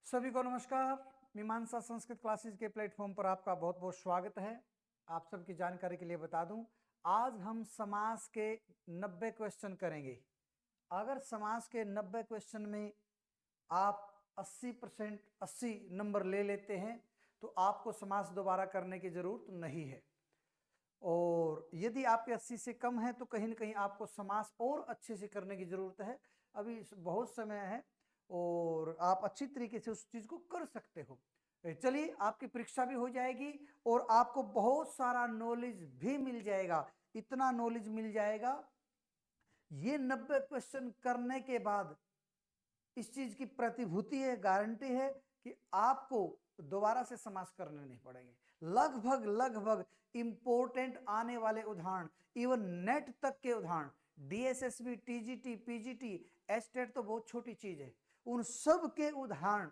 सभी को नमस्कार। मीमांसा संस्कृत क्लासेस के प्लेटफॉर्म पर आपका बहुत बहुत स्वागत है। आप सबकी जानकारी के लिए बता दूं, आज हम समास के 90 क्वेश्चन करेंगे। अगर समास के 90 क्वेश्चन में आप 80% 80 नंबर ले लेते हैं तो आपको समास दोबारा करने की जरूरत नहीं है, और यदि आपके 80 से कम है तो कहीं ना कहीं आपको समास और अच्छे से करने की जरूरत है। अभी बहुत समय है और आप अच्छी तरीके से उस चीज को कर सकते हो। चलिए, आपकी परीक्षा भी हो जाएगी और आपको बहुत सारा नॉलेज भी मिल जाएगा। इतना नॉलेज मिल जाएगा, ये 90 क्वेश्चन करने के बाद इस चीज की प्रतिभूति है, गारंटी है कि आपको दोबारा से समास करने नहीं पड़ेंगे। लगभग लगभग इंपोर्टेंट आने वाले उदाहरण, इवन नेट तक के उदाहरण, डीएसएसबी, टीजीटी, पीजीटी, एस्टेट तो बहुत छोटी चीज है, उन सब के उदाहरण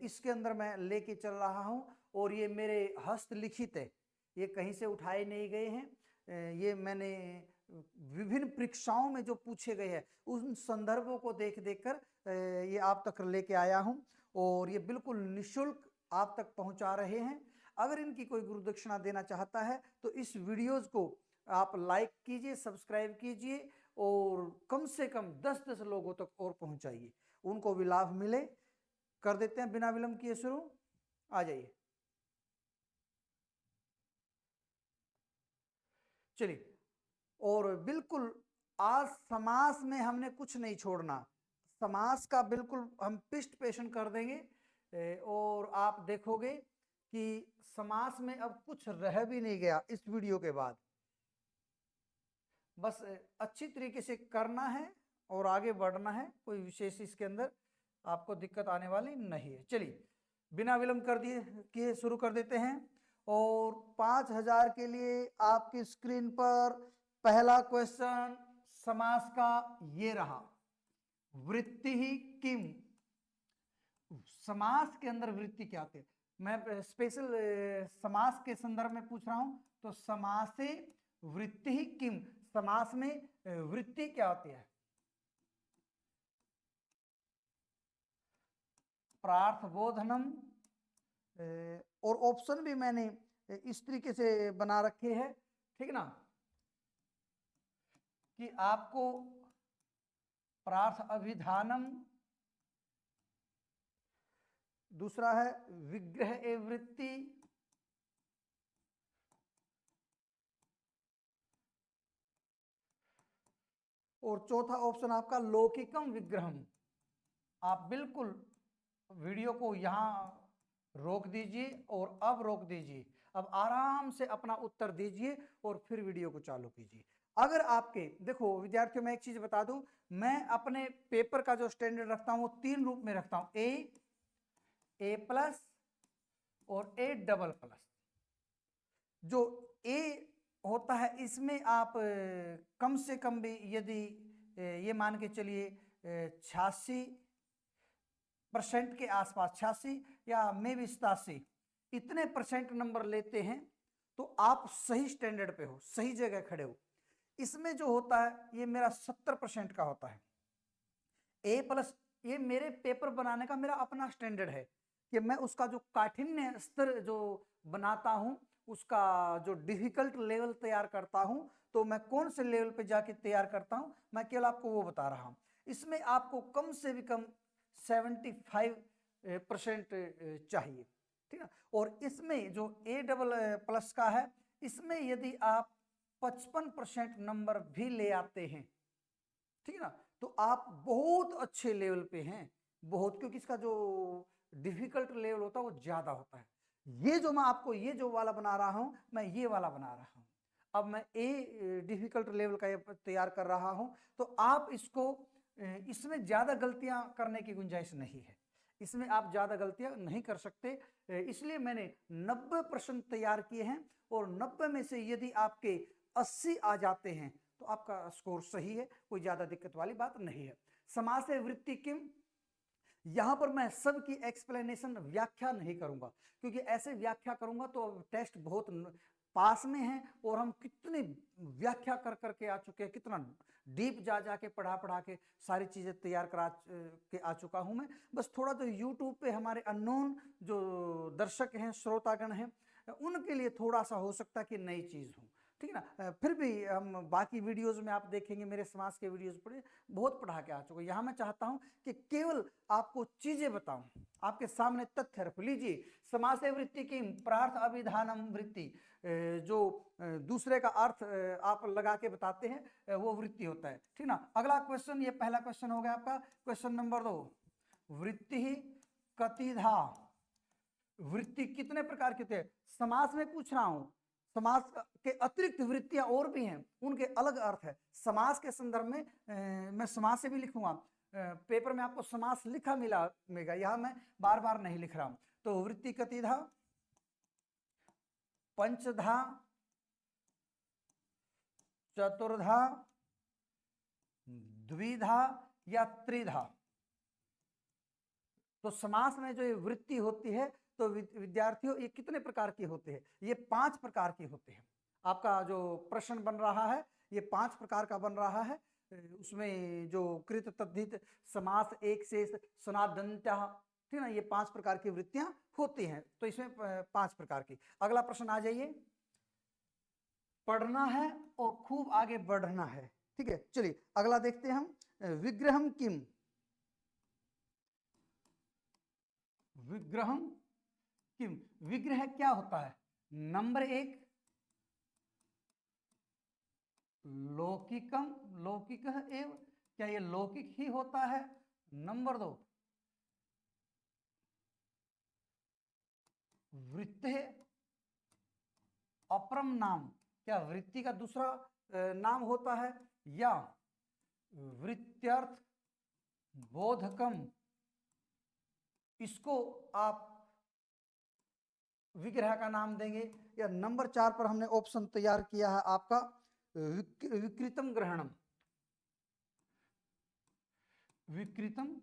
इसके अंदर मैं लेके चल रहा हूं। और ये मेरे हस्तलिखित है, ये कहीं से उठाए नहीं गए हैं। ये मैंने विभिन्न परीक्षाओं में जो पूछे गए हैं उन संदर्भों को देख देखकर ये आप तक लेके आया हूं, और ये बिल्कुल निशुल्क आप तक पहुंचा रहे हैं। अगर इनकी कोई गुरु दक्षिणा देना चाहता है तो इस वीडियोस को आप लाइक कीजिए, सब्सक्राइब कीजिए और कम से कम 10-10 लोगों तक और पहुंचाइए, उनको भी लाभ मिले। कर देते हैं बिना विलंब किए शुरू। आ जाइए, चलिए। और बिल्कुल आज समास में हमने कुछ नहीं छोड़ना, समास का बिल्कुल हम पिष्ट पेशन कर देंगे। और आप देखोगे कि समास में अब कुछ रह भी नहीं गया इस वीडियो के बाद। बस अच्छी तरीके से करना है और आगे बढ़ना है, कोई विशेष इसके अंदर आपको दिक्कत आने वाली नहीं है। चलिए, बिना विलंब कर दिए किए शुरू कर देते हैं। और 5000 के लिए आपकी स्क्रीन पर पहला क्वेश्चन समास का ये रहा, वृत्ति ही किम। समास के अंदर वृत्ति क्या होती है, मैं स्पेशल समास के संदर्भ में पूछ रहा हूं। तो समासे वृत्ति ही किम, समास में वृत्ति क्या होती है? प्रार्थबोधनम। और ऑप्शन भी मैंने इस तरीके से बना रखे हैं, ठीक ना, कि आपको प्रार्थ अभिधानम, दूसरा है विग्रह ए वृत्ति, और चौथा ऑप्शन आपका लौकिकम विग्रहम। आप बिल्कुल वीडियो को यहां रोक दीजिए और अब रोक दीजिए, अब आराम से अपना उत्तर दीजिए और फिर वीडियो को चालू कीजिए। अगर आपके, देखो विद्यार्थियों, मैं एक चीज बता दूं, मैं अपने पेपर का जो स्टैंडर्ड रखता हूं वो 3 रूप में रखता हूं, ए प्लस और ए डबल प्लस। जो ए होता है इसमें आप कम से कम भी यदि ये मान के चलिए 86% के आसपास, 86 या मे भी 87 इतने परसेंट नंबर लेते हैं तो आप सही स्टैंडर्ड पे हो, सही जगह खड़े हो। इसमें जो होता है ये मेरा 70% का होता है। ए प्लस ये मेरे पेपर बनाने का मेरा अपना स्टैंडर्ड है कि मैं उसका जो काठिन्य स्तर जो बनाता हूं, उसका जो डिफिकल्ट लेवल तैयार करता हूं, तो मैं कौन से लेवल पे जाके तैयार करता हूं, मैं केवल आपको वो बता रहा हूं। इसमें आपको कम से भी कम 75% चाहिए, ठीक है। और इसमें जो ए डबल प्लस का है, इसमें यदि आप 55% नंबर भी ले आते हैं, ठीक है ना, तो आप बहुत अच्छे लेवल पे हैं, बहुत, क्योंकि इसका जो डिफिकल्ट लेवल होता है वो ज्यादा होता है। ये जो मैं आपको ये जो वाला बना रहा हूं, मैं ये वाला बना रहा हूं। अब मैं ए डिफिकल्ट लेवल का तैयार कर रहा हूं, तो आप इसको, इसमें ज्यादा गलतियां करने की गुंजाइश नहीं है, इसमें आप ज्यादा गलतियां नहीं कर सकते। इसलिए मैंने 90 प्रश्न तैयार किए हैं, और 90 में से यदि आपके 80 आ जाते हैं तो आपका स्कोर सही है, कोई ज्यादा दिक्कत वाली बात नहीं है। समास वृत्ति किम, यहां पर मैं सबकी एक्सप्लेनेशन व्याख्या नहीं करूंगा, क्योंकि ऐसे व्याख्या करूंगा तो टेस्ट बहुत पास में हैं और हम कितने व्याख्या कर करके आ चुके हैं, कितना डीप जा जाके पढ़ा के सारी चीजें तैयार करा के आ चुका हूं मैं। बस थोड़ा तो यूट्यूब पे हमारे अननोन जो दर्शक हैं, श्रोतागण हैं, उनके लिए थोड़ा सा हो सकता है कि नई चीज हो, ठीक है ना। फिर भी हम बाकी वीडियोस में आप देखेंगे, मेरे समाज के वीडियोस पर बहुत पढ़ा के आ चुके। यहाँ मैं चाहता हूँ कि केवल आपको चीजें बताऊं, आपके सामने तथ्य रख लीजिए। समासे वृत्ति की प्रार्थ अभिधानम वृत्ति, जो दूसरे का अर्थ आप लगा के बताते हैं वो वृत्ति होता है, ठीक ना। अगला क्वेश्चन, ये पहला क्वेश्चन हो गया आपका। क्वेश्चन नंबर 2, वृत्ति कतिधा, वृत्ति कितने प्रकार की होती है? समास में पूछ रहा हूं, समास के अतिरिक्त वृत्तियां और भी हैं, उनके अलग अर्थ है। समास के संदर्भ में मैं समास से भी लिखूंगा, पेपर में आपको समास लिखा मिलेगा, यहां मैं बार बार नहीं लिख रहा हूं। तो वृत्ति कतिधा, पंचधा, चतुर्धा, द्विधा या त्रिधा। तो समास में जो ये वृत्ति होती है, तो विद्यार्थियों ये कितने प्रकार की होते हैं? ये 5 प्रकार की होते हैं। आपका जो प्रश्न बन रहा है ये 5 प्रकार का बन रहा है। उसमें जो कृत तद्धित समास, एक शेष, सनादंत्या, ठीक ना, ये 5 प्रकार की वृत्तियां होती हैं। तो इसमें 5 प्रकार की। अगला प्रश्न आ जाइए। पढ़ना है और खूब आगे बढ़ना है, ठीक है। चलिए अगला देखते हैं हम। विग्रहम किम, विग्रहम किम, विग्रह क्या होता है? नंबर 1 लौकिकम, लौकिक एव, क्या ये लौकिक ही होता है? नंबर 2 वृत्ते अपरम नाम, क्या वृत्ति का दूसरा नाम होता है? या वृत्त्यर्थ बोधकम, इसको आप विग्रह का नाम देंगे? या नंबर 4 पर हमने ऑप्शन तैयार किया है आपका विकृतम ग्रहणम, विकृतम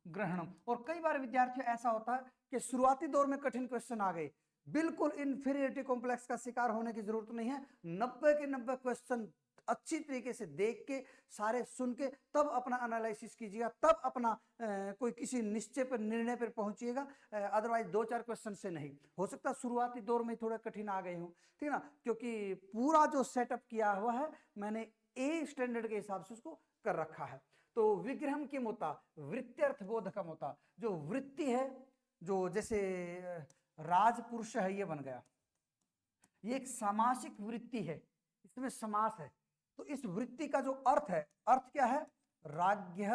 ग्रहणम। और कई बार विद्यार्थियों ऐसा होता है कि शुरुआती दौर में कठिन क्वेश्चन आ गए, बिल्कुल इंफीरियरिटी कॉम्प्लेक्स का शिकार होने की जरूरत नहीं है। 90 के 90 क्वेश्चन अच्छी तरीके से देख के, सारे सुन के, तब अपना एनालिसिस कीजिएगा, तब अपना कोई किसी निश्चय पर, निर्णय पर पहुंचिएगा। अदरवाइज 2-4 क्वेश्चन से नहीं हो सकता। शुरुआती दौर में थोड़ा कठिन आ गए हो, ठीक ना, क्योंकि पूरा जो सेटअप किया हुआ है मैंने ए स्टैंडर्ड के हिसाब से उसको कर रखा है। तो विग्रहम किम होता, वृत्त्यर्थ बोधकम होता। जो वृत्ति है, जो जैसे राजपुरुष है, ये बन गया, ये एक सामासिक वृत्ति है, इसमें समास है। तो इस वृत्ति का जो अर्थ है, अर्थ क्या है? राज्ञ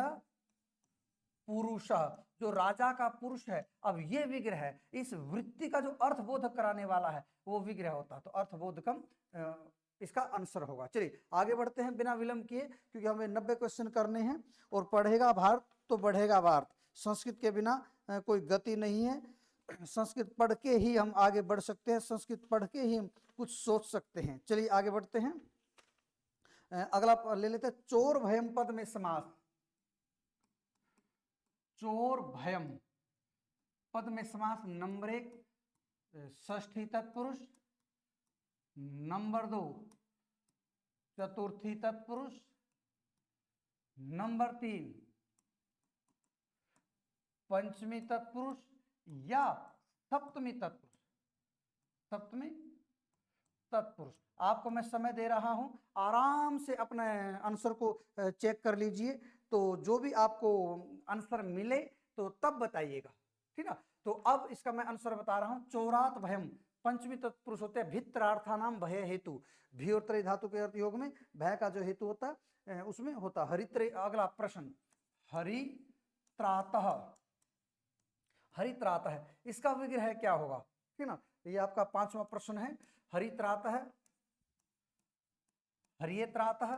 पुरुष, जो राजा का पुरुष है। अब ये विग्रह है, इस वृत्ति का जो अर्थ बोधक कराने वाला है वो विग्रह होता है। तो अर्थबोधकम इसका आंसर होगा। चलिए आगे बढ़ते हैं बिना विलंब किए, क्योंकि हमें 90 क्वेश्चन करने हैं। और पढ़ेगा भारत तो बढ़ेगा भारत, संस्कृत के बिना कोई गति नहीं है। संस्कृत पढ़ के ही हम आगे बढ़ सकते हैं, संस्कृत पढ़ के ही हम कुछ सोच सकते हैं। चलिए आगे बढ़ते हैं। अगला ले लेते हैं, चोर भयम पद में समास। चोर भयम पद में समास। नंबर 1 षष्ठी तत्पुरुष, नंबर 2 चतुर्थी तत्पुरुष, नंबर 3 पंचमी तत्पुरुष या सप्तमी तत्पुरुष, सप्तमी तत्पुरुष। आपको मैं समय दे रहा हूं, आराम से अपने आंसर को चेक कर लीजिए। तो जो भी आपको आंसर मिले तो तब बताइएगा, ठीक है। तो अब इसका मैं आंसर बता रहा हूं। चोरात भयम, पंचमी तत्पुरुष होते हैं भित्रार्था नाम भय हेतु। भी और त्रय धातु के अर्थ योग में भय का जो हेतु होता है उसमें होता हरित्र। अगला प्रश्न, हरित्रातः, हरित्रातः, इसका विग्रह क्या होगा, ठीक ना। ये आपका 5वां प्रश्न है। हरित्रातः, हरियत्रातः,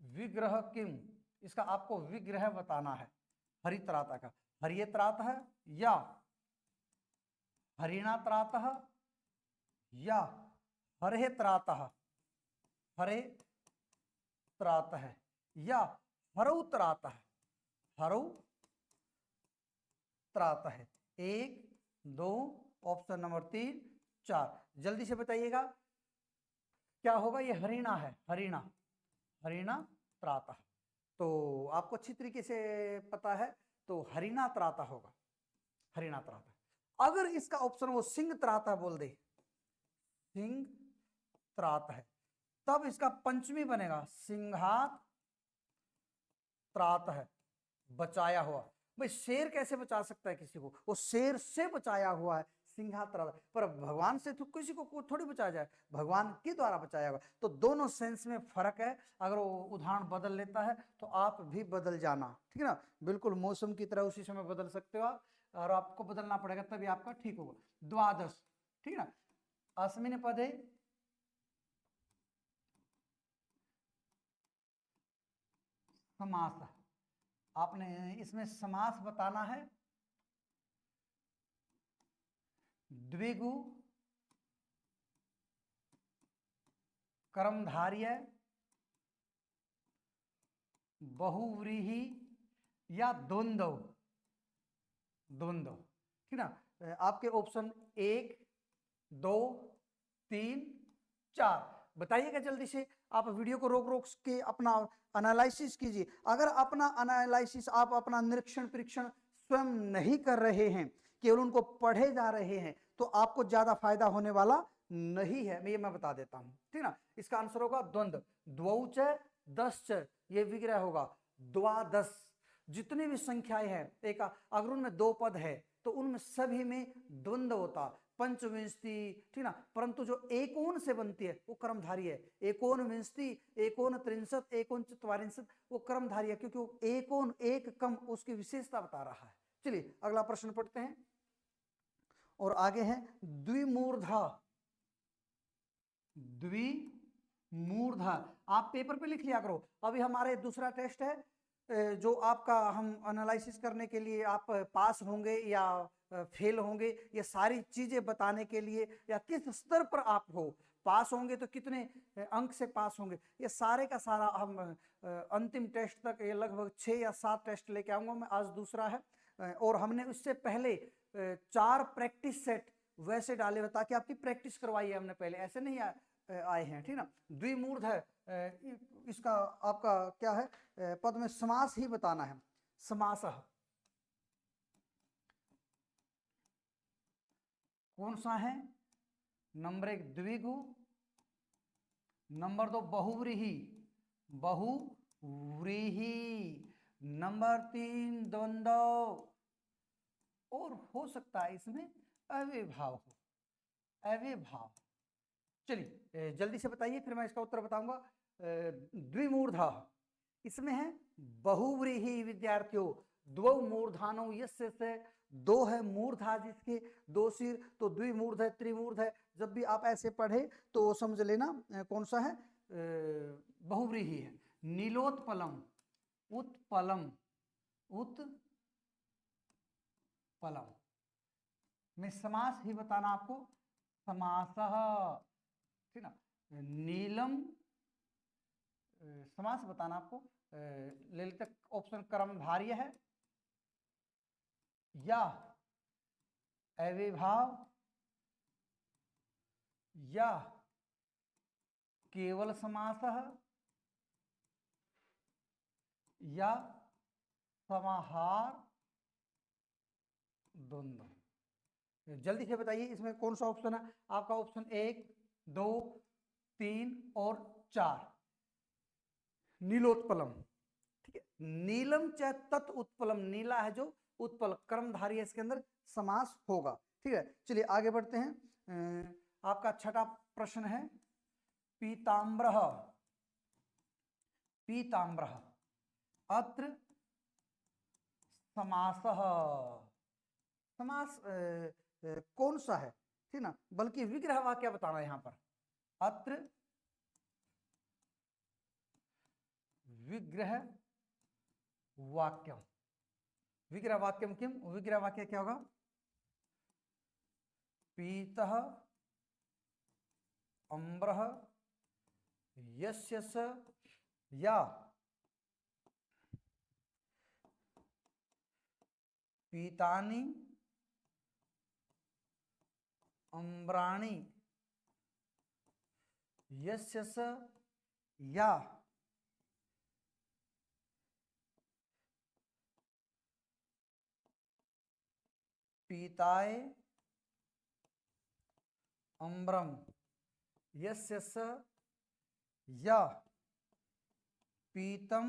विग्रह किम, इसका आपको विग्रह बताना है हरित्रातः का। हरियत्रातः या हरिणात्रातः या हरे त्रातः, हरे त्रातः या हरौ त्रातः, हरौ त्रातः। 1, 2 ऑप्शन नंबर 3, 4। जल्दी से बताइएगा क्या होगा। ये हरिणा है, हरिणा, हरिणा त्राता। तो आपको अच्छी तरीके से पता है, तो हरिणा त्राता होगा, हरिणा त्राता। अगर इसका ऑप्शन वो सिंह त्राता बोल दे, सिंह त्रात है, तब इसका पंचमी बनेगा सिंहात त्रात है, बचाया हुआ। भाई शेर कैसे बचा सकता है किसी को, वो शेर से बचाया हुआ है, सिंहात्र। पर भगवान से तो किसी को थोड़ी बचाया जाए, भगवान के द्वारा बचाया हुआ। तो दोनों सेंस में फर्क है। अगर वो उदाहरण बदल लेता है तो आप भी बदल जाना, ठीक है ना। बिल्कुल मौसम की तरह उसी समय बदल सकते हो आप, और आपको बदलना पड़ेगा तभी आपका ठीक होगा। द्वादश, ठीक है ना। अस्मिन पदे समास, आपने इसमें समास बताना है। द्विगु कर्मधार्य बहुव्रीहि या द्वंद्व, द्वंद्व, ठीक ना। आपके ऑप्शन 1, 2, 3, 4 बताइएगा जल्दी से। आप वीडियो को रोक रोक के अपना एनालिसिस कीजिए। अगर अपना एनालिसिस, आप अपना निरीक्षण परीक्षण स्वयं नहीं कर रहे हैं, केवल उनको पढ़े जा रहे हैं, तो आपको ज्यादा फायदा होने वाला नहीं है। मैं बता देता हूं, ठीक ना। इसका आंसर होगा द्वंद्व। द्वौच दश्च, ये विग्रह होगा। द्वादश, जितनी भी संख्याएं हैं, एक अगर उनमें 2 पद है तो उनमें सभी में द्वंद्व होता। पंचविंशति, ठीक ना। परंतु जो एकोन से बनती है वो कर्मधारी है। एकोन विंशति, एकोन त्रिंशत, एकोन चत्वारिंशत, वो कर्मधारी है, क्योंकि वो एकोन, एक कम, उसकी विशेषता बता रहा है। चलिए अगला प्रश्न पढ़ते हैं और आगे है द्विमूर्धा। द्विमूर्धा आप पेपर पे लिख लिया करो। अभी हमारे दूसरा टेस्ट है, जो आपका हम एनालिसिस करने के लिए आप पास होंगे या फेल होंगे, ये सारी चीजें बताने के लिए, या किस स्तर पर आप हो, पास होंगे तो कितने अंक से पास होंगे, ये सारे का सारा हम अंतिम टेस्ट तक, ये लगभग 6 या 7 टेस्ट लेके आऊंगा मैं। आज दूसरा है, और हमने उससे पहले 4 प्रैक्टिस सेट वैसे डाले हुए, ताकि आपकी प्रैक्टिस करवाई है हमने पहले, ऐसे नहीं आए हैं, ठीक ना। द्विमूर्ध है, इसका आपका क्या है, पद में समास ही बताना है। समासः कौन सा है। नंबर 1 द्विगु, नंबर 2 बहुव्रीहि, बहुव्रीहि, नंबर 3 द्वंद्व, और हो सकता है इसमें अव्ययभाव हो, अव्ययभाव। चलिए जल्दी से बताइए, फिर मैं इसका उत्तर बताऊंगा। द्विमूर्धा, इसमें है बहुव्रीहि विद्यार्थियों। द्वौ मूर्धानो यस्य से, 2 है मूर्धा जिसके 2 सिर, तो द्विमूर्ध है, त्रिमूर्ध है। जब भी आप ऐसे पढ़े तो समझ लेना कौन सा है, बहुव्रीहि है। नीलोत्पलम, उत्पलम, उत्पलम में समास ही बताना आपको, समासः, ठीक ना। नीलम, समास बताना आपको। ललित ऑप्शन कर्मधार्य है या अव्ययभाव या केवल समासः या समाहार द्वंद्व। जल्दी से बताइए इसमें कौन सा ऑप्शन है आपका। ऑप्शन 1, 2, 3 और 4। नीलोत्पलम, ठीक है। नीलम च तत् उत्पलम, नीला है जो उत्पल, कर्मधारी है, इसके अंदर समास होगा, ठीक है। चलिए आगे बढ़ते हैं। आपका छठा प्रश्न है पीताम्बरः, पीताम्बरः अत्र समासः, समास कौन सा है, ठीक ना। बल्कि विग्रह वाक्य बताना यहां पर। अत्र विग्रह वाक्यम, विग्रह वाक्यम किम, विग्रह वाक्य क्या होगा। पीतः अम्बरः यस्य स या पीतानि अम्राणि यस्य स या पीताय अम्रम यस्य स या पीतम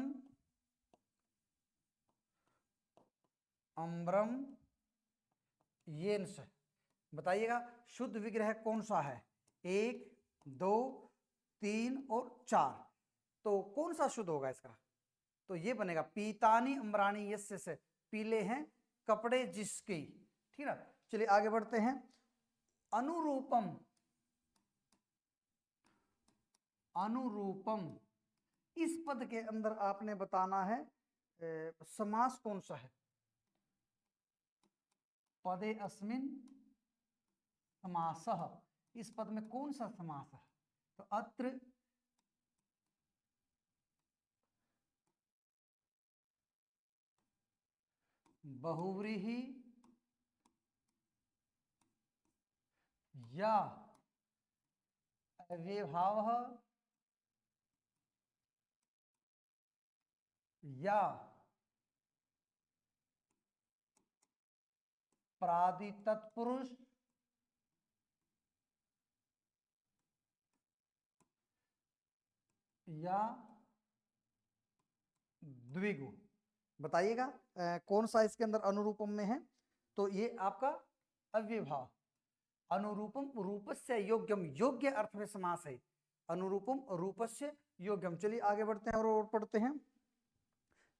अम्रम येन स। बताइएगा शुद्ध विग्रह कौन सा है? 1, 2, 3 और 4। तो कौन सा शुद्ध होगा इसका? तो ये बनेगा पीतानी अम्राणी यस्य से, पीले हैं कपड़े जिसके। ठीक है, चलिए आगे बढ़ते हैं। अनुरूपम, अनुरूपम इस पद के अंदर आपने बताना है समास कौन सा है। पदे अस्मिन समासः, इस पद में कौन सा समास है? तो अत्र बहुव्रीहि या अव्ययभावः या प्रादि तत्पुरुष या द्विगु। बताइएगा कौन सा इसके अंदर अनुरूपम में है? तो ये आपका अव्ययभाव। अनुरूपम रूपस्य योग्यम, योग्य अर्थ में समास है। अनुरूपम रूपस्य योग्यम। चलिए आगे बढ़ते हैं और पढ़ते हैं।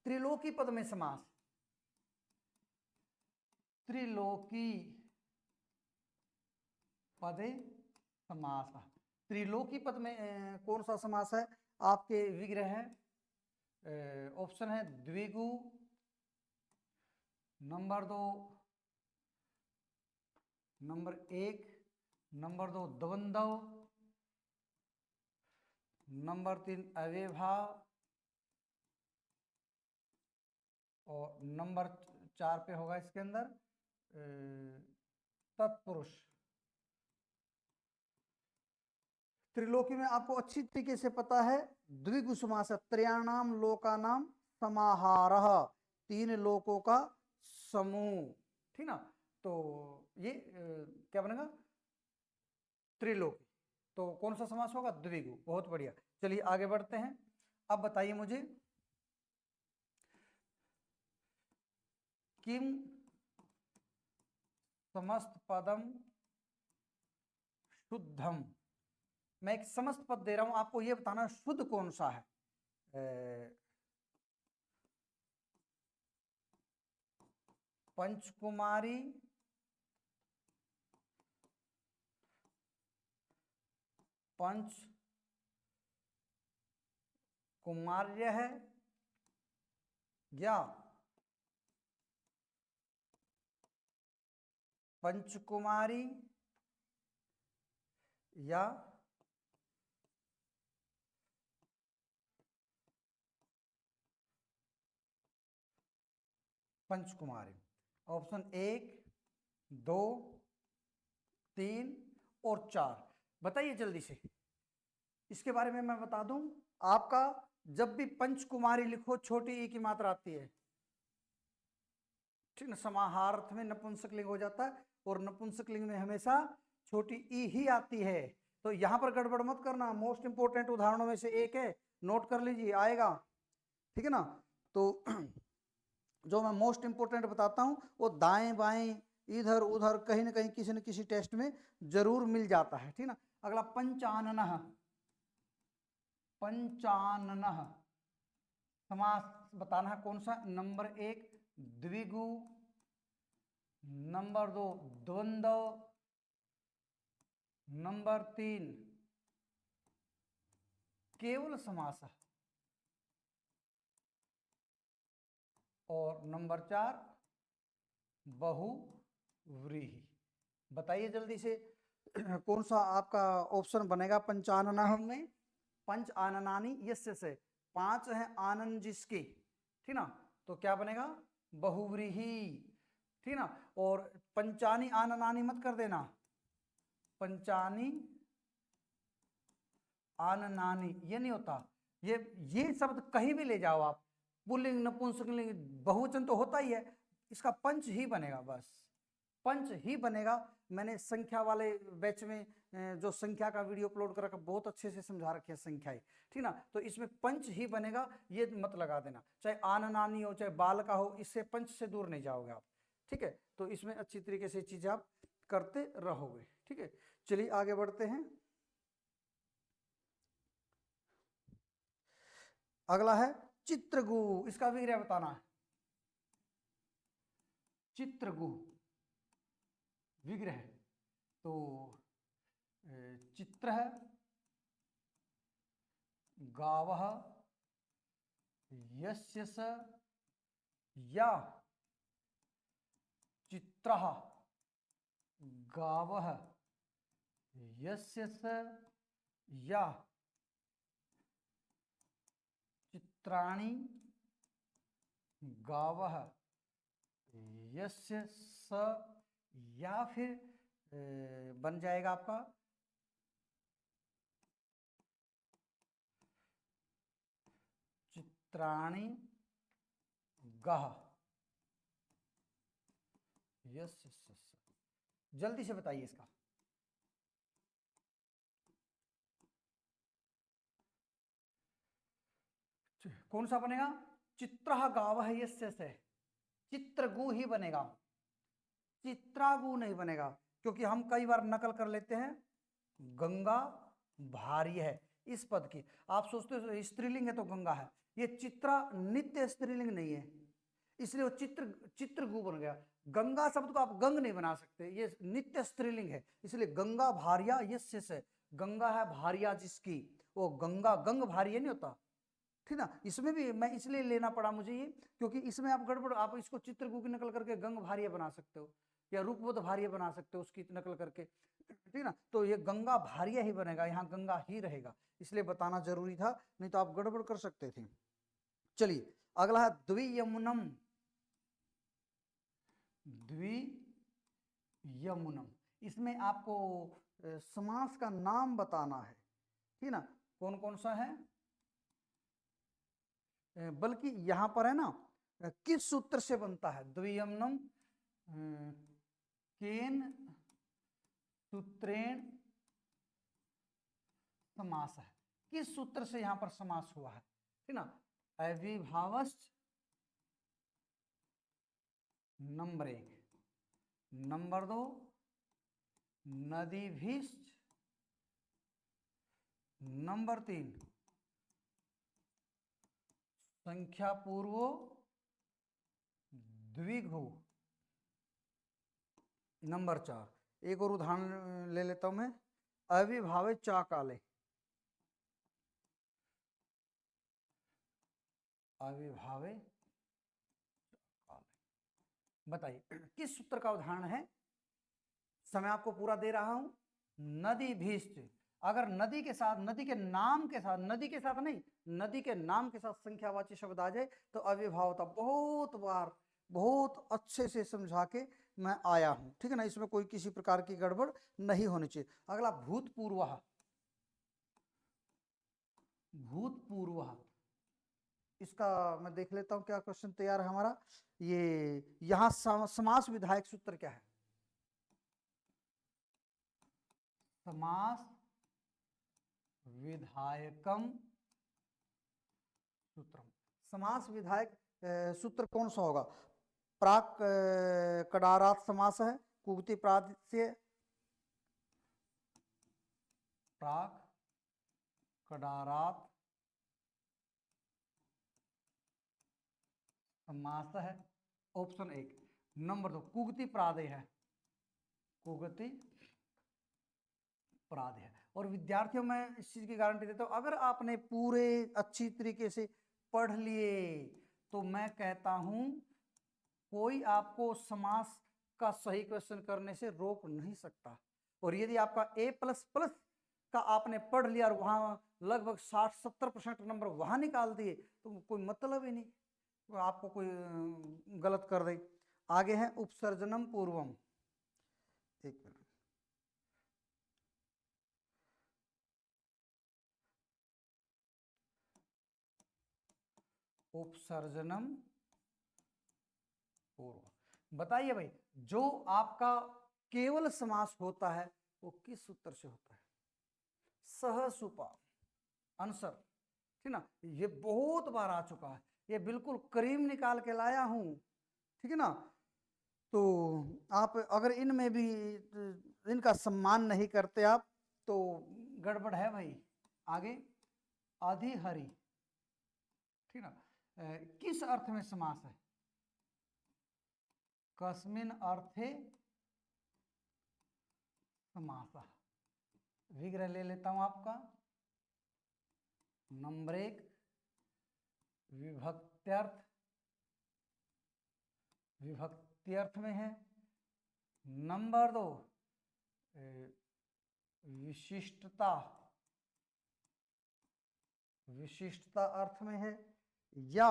त्रिलोकी पद में समास, त्रिलोकी पदे समास। त्रिलोकी पद में कौन सा समास है? आपके विग्रह है, ऑप्शन है द्विगु, नंबर 2, नंबर 1, नंबर 2 द्वंद्व, नंबर 3 अव्ययभाव और नंबर 4 पे होगा इसके अंदर तत्पुरुष। त्रिलोकी में आपको अच्छी तरीके से पता है द्विगु समास है। त्रयाणाम लोकानाम समाहारः, 3 लोकों का समूह। ठीक ना, तो ये क्या बनेगा? त्रिलोकी। तो कौन सा समास होगा? द्विगु। बहुत बढ़िया। चलिए आगे बढ़ते हैं। अब बताइए मुझे, किम समस्त पदम शुद्धम। मैं एक समस्त पद दे रहा हूं, आपको यह बताना शुद्ध कौन सा है। पंचकुमारी, पंच कुमार्य है या पंचकुमारी या पंचकुमारी। ऑप्शन 1, 2, 3 और 4। बताइए जल्दी से। इसके बारे में मैं बता दूं, आपका जब भी पंचकुमारी लिखो छोटी ई की मात्रा आती है। ठीक ना, समाहार्थ में नपुंसकलिंग हो जाता है और नपुंसकलिंग में हमेशा छोटी ई ही आती है। तो यहां पर गड़बड़ मत करना, मोस्ट इंपोर्टेंट उदाहरणों में से एक है, नोट कर लीजिए, आएगा। ठीक है ना, तो जो मैं मोस्ट इंपोर्टेंट बताता हूं वो दाएं बाएं इधर उधर कहीं ना कहीं किसी न किसी टेस्ट में जरूर मिल जाता है। ठीक ना, अगला पंचाननः। पंचाननः समास बताना है कौन सा? नंबर 1 द्विगु, नंबर 2 द्वंद्व, नंबर 3 केवल समास और नंबर 4 बहुव्रीहि। बताइए जल्दी से कौन सा आपका ऑप्शन बनेगा पंचानना में? पंच आननानी यस्य से, 5 है आनन जिसके। ठीक ना, तो क्या बनेगा? बहुव्रीहि। ठीक ना, और पंचानी आननानी मत कर देना, पंचानी आननानी, ये नहीं होता। ये शब्द कहीं भी ले जाओ आप, पुल्लिंग नपुंसकलिंग बहुवचन तो होता ही है, इसका पंच ही बनेगा, बस पंच ही बनेगा। मैंने संख्या वाले बैच में जो संख्या का वीडियो अपलोड कर रखा, बहुत अच्छे से समझा रखी है संख्याएं, ठीक ना। तो इसमें पंच ही बनेगा, ये मत लगा देना, चाहे आननानी हो चाहे बाल का हो, इससे पंच से दूर नहीं जाओगे आप, ठीक है। तो इसमें अच्छी तरीके से चीजें आप करते रहोगे, ठीक है। चलिए आगे बढ़ते हैं। अगला है चित्रगु, इसका विग्रह बताना है। चित्रगु विग्रह, तो चित्र है, गावः यस्य स या चित्रः गावः यस्य स या चित्राणि गावः यस्य स, या फिर बन जाएगा आपका चित्राणि गः यस्य स। जल्दी से बताइए इसका। कौन सा बनेगा? चित्रः गावः यस्य स, चित्रगु ही बनेगा, चित्रागु नहीं बनेगा, क्योंकि हम कई बार नकल कर लेते हैं गंगा भारी है इस पद की। आप सोचते हो स्त्रीलिंग है तो गंगा है, ये चित्रा नित्य स्त्रीलिंग नहीं है, इसलिए वो चित्रगु बन गया। गंगा शब्द को आप गंग नहीं बना सकते, ये नित्य स्त्रीलिंग है, इसलिए गंगा भारिया यस्य से, गंगा है भारिया जिसकी, वो गंगा गंग भारिया नहीं होता, ठीक ना। इसमें भी मैं इसलिए लेना पड़ा मुझे ये, क्योंकि इसमें आप गड़बड़, आप इसको चित्रगु की नकल करके गंग भारिया बना सकते हो, या रूपबोध भारिया बना सकते हो उसकी नकल करके, ठीक ना। तो ये गंगा भारिया ही बनेगा, यहाँ गंगा ही रहेगा, इसलिए बताना जरूरी था, नहीं तो आप गड़बड़ कर सकते थे। चलिए अगला है द्वियमुनम, द्वियमुनम, इसमें आपको समास का नाम बताना है, ठीक ना, कौन कौन सा है, बल्कि यहां पर है ना किस सूत्र से बनता है। द्वियमुनम केन सूत्रेण समास है, किस सूत्र से यहां पर समास हुआ है, ठीक ना। अविभावश्च नंबर 1, नंबर 2 नदीभिश्च, नंबर 3 संख्या पूर्वो द्विघु, नंबर 4 एक और उदाहरण ले लेता हूं मैं, अविभावे चाकाले, अविभावे चाकाले। बताइए किस सूत्र का उदाहरण है, समय आपको पूरा दे रहा हूं। नदी भीष्ट, अगर नदी के साथ, नदी के नाम के साथ, नदी के साथ नहीं, नदी के नाम के साथ संख्यावाची शब्द आ जाए तो अविभावता। बहुत बार बहुत अच्छे से समझा के मैं आया हूं, ठीक है ना, इसमें कोई किसी प्रकार की गड़बड़ नहीं होनी चाहिए। अगला भूतपूर्व, भूतपूर्व, इसका मैं देख लेता हूं क्या क्वेश्चन तैयार है हमारा। ये यहां समास विधायक सूत्र क्या है, समास विधायकम सूत्रम, समास विधायक सूत्र कौन सा होगा? प्राक कडारात समास है, कुगति प्रादित्य, प्राक कडारात समास है, ऑप्शन 1। नंबर 2 कुगति प्रादय है, कुगति प्रादय है। और विद्यार्थियों मैं इस चीज की गारंटी देता हूं, अगर आपने पूरे अच्छी तरीके से पढ़ लिए तो मैं कहता हूं कोई आपको समास का सही क्वेश्चन करने से रोक नहीं सकता। और यदि आपका A++ का आपने पढ़ लिया और वहां लगभग 60-70% नंबर वहां निकाल दिए तो कोई मतलब ही नहीं, तो आपको कोई गलत कर दे। आगे है उपसर्जनम पूर्वम, एक मिनट, उपसर्जनम पूर्व। बताइए भाई, जो आपका केवल समास होता है वो किस सूत्र से होता है? सहसुपा आंसर, ठीक ना। ये बहुत बार आ चुका है, ये बिल्कुल करीम निकाल के लाया हूं, ठीक है ना। तो आप अगर इनमें भी इनका सम्मान नहीं करते आप तो गड़बड़ है भाई। आगे अधिहरि, ठीक ना। किस अर्थ में समास है? कस्मिन अर्थे समासः। विग्रह ले लेता हूं आपका। नंबर 1 विभक्त्यर्थ, विभक्त्यर्थ में है। नंबर 2 विशिष्टता, विशिष्टता अर्थ में है, या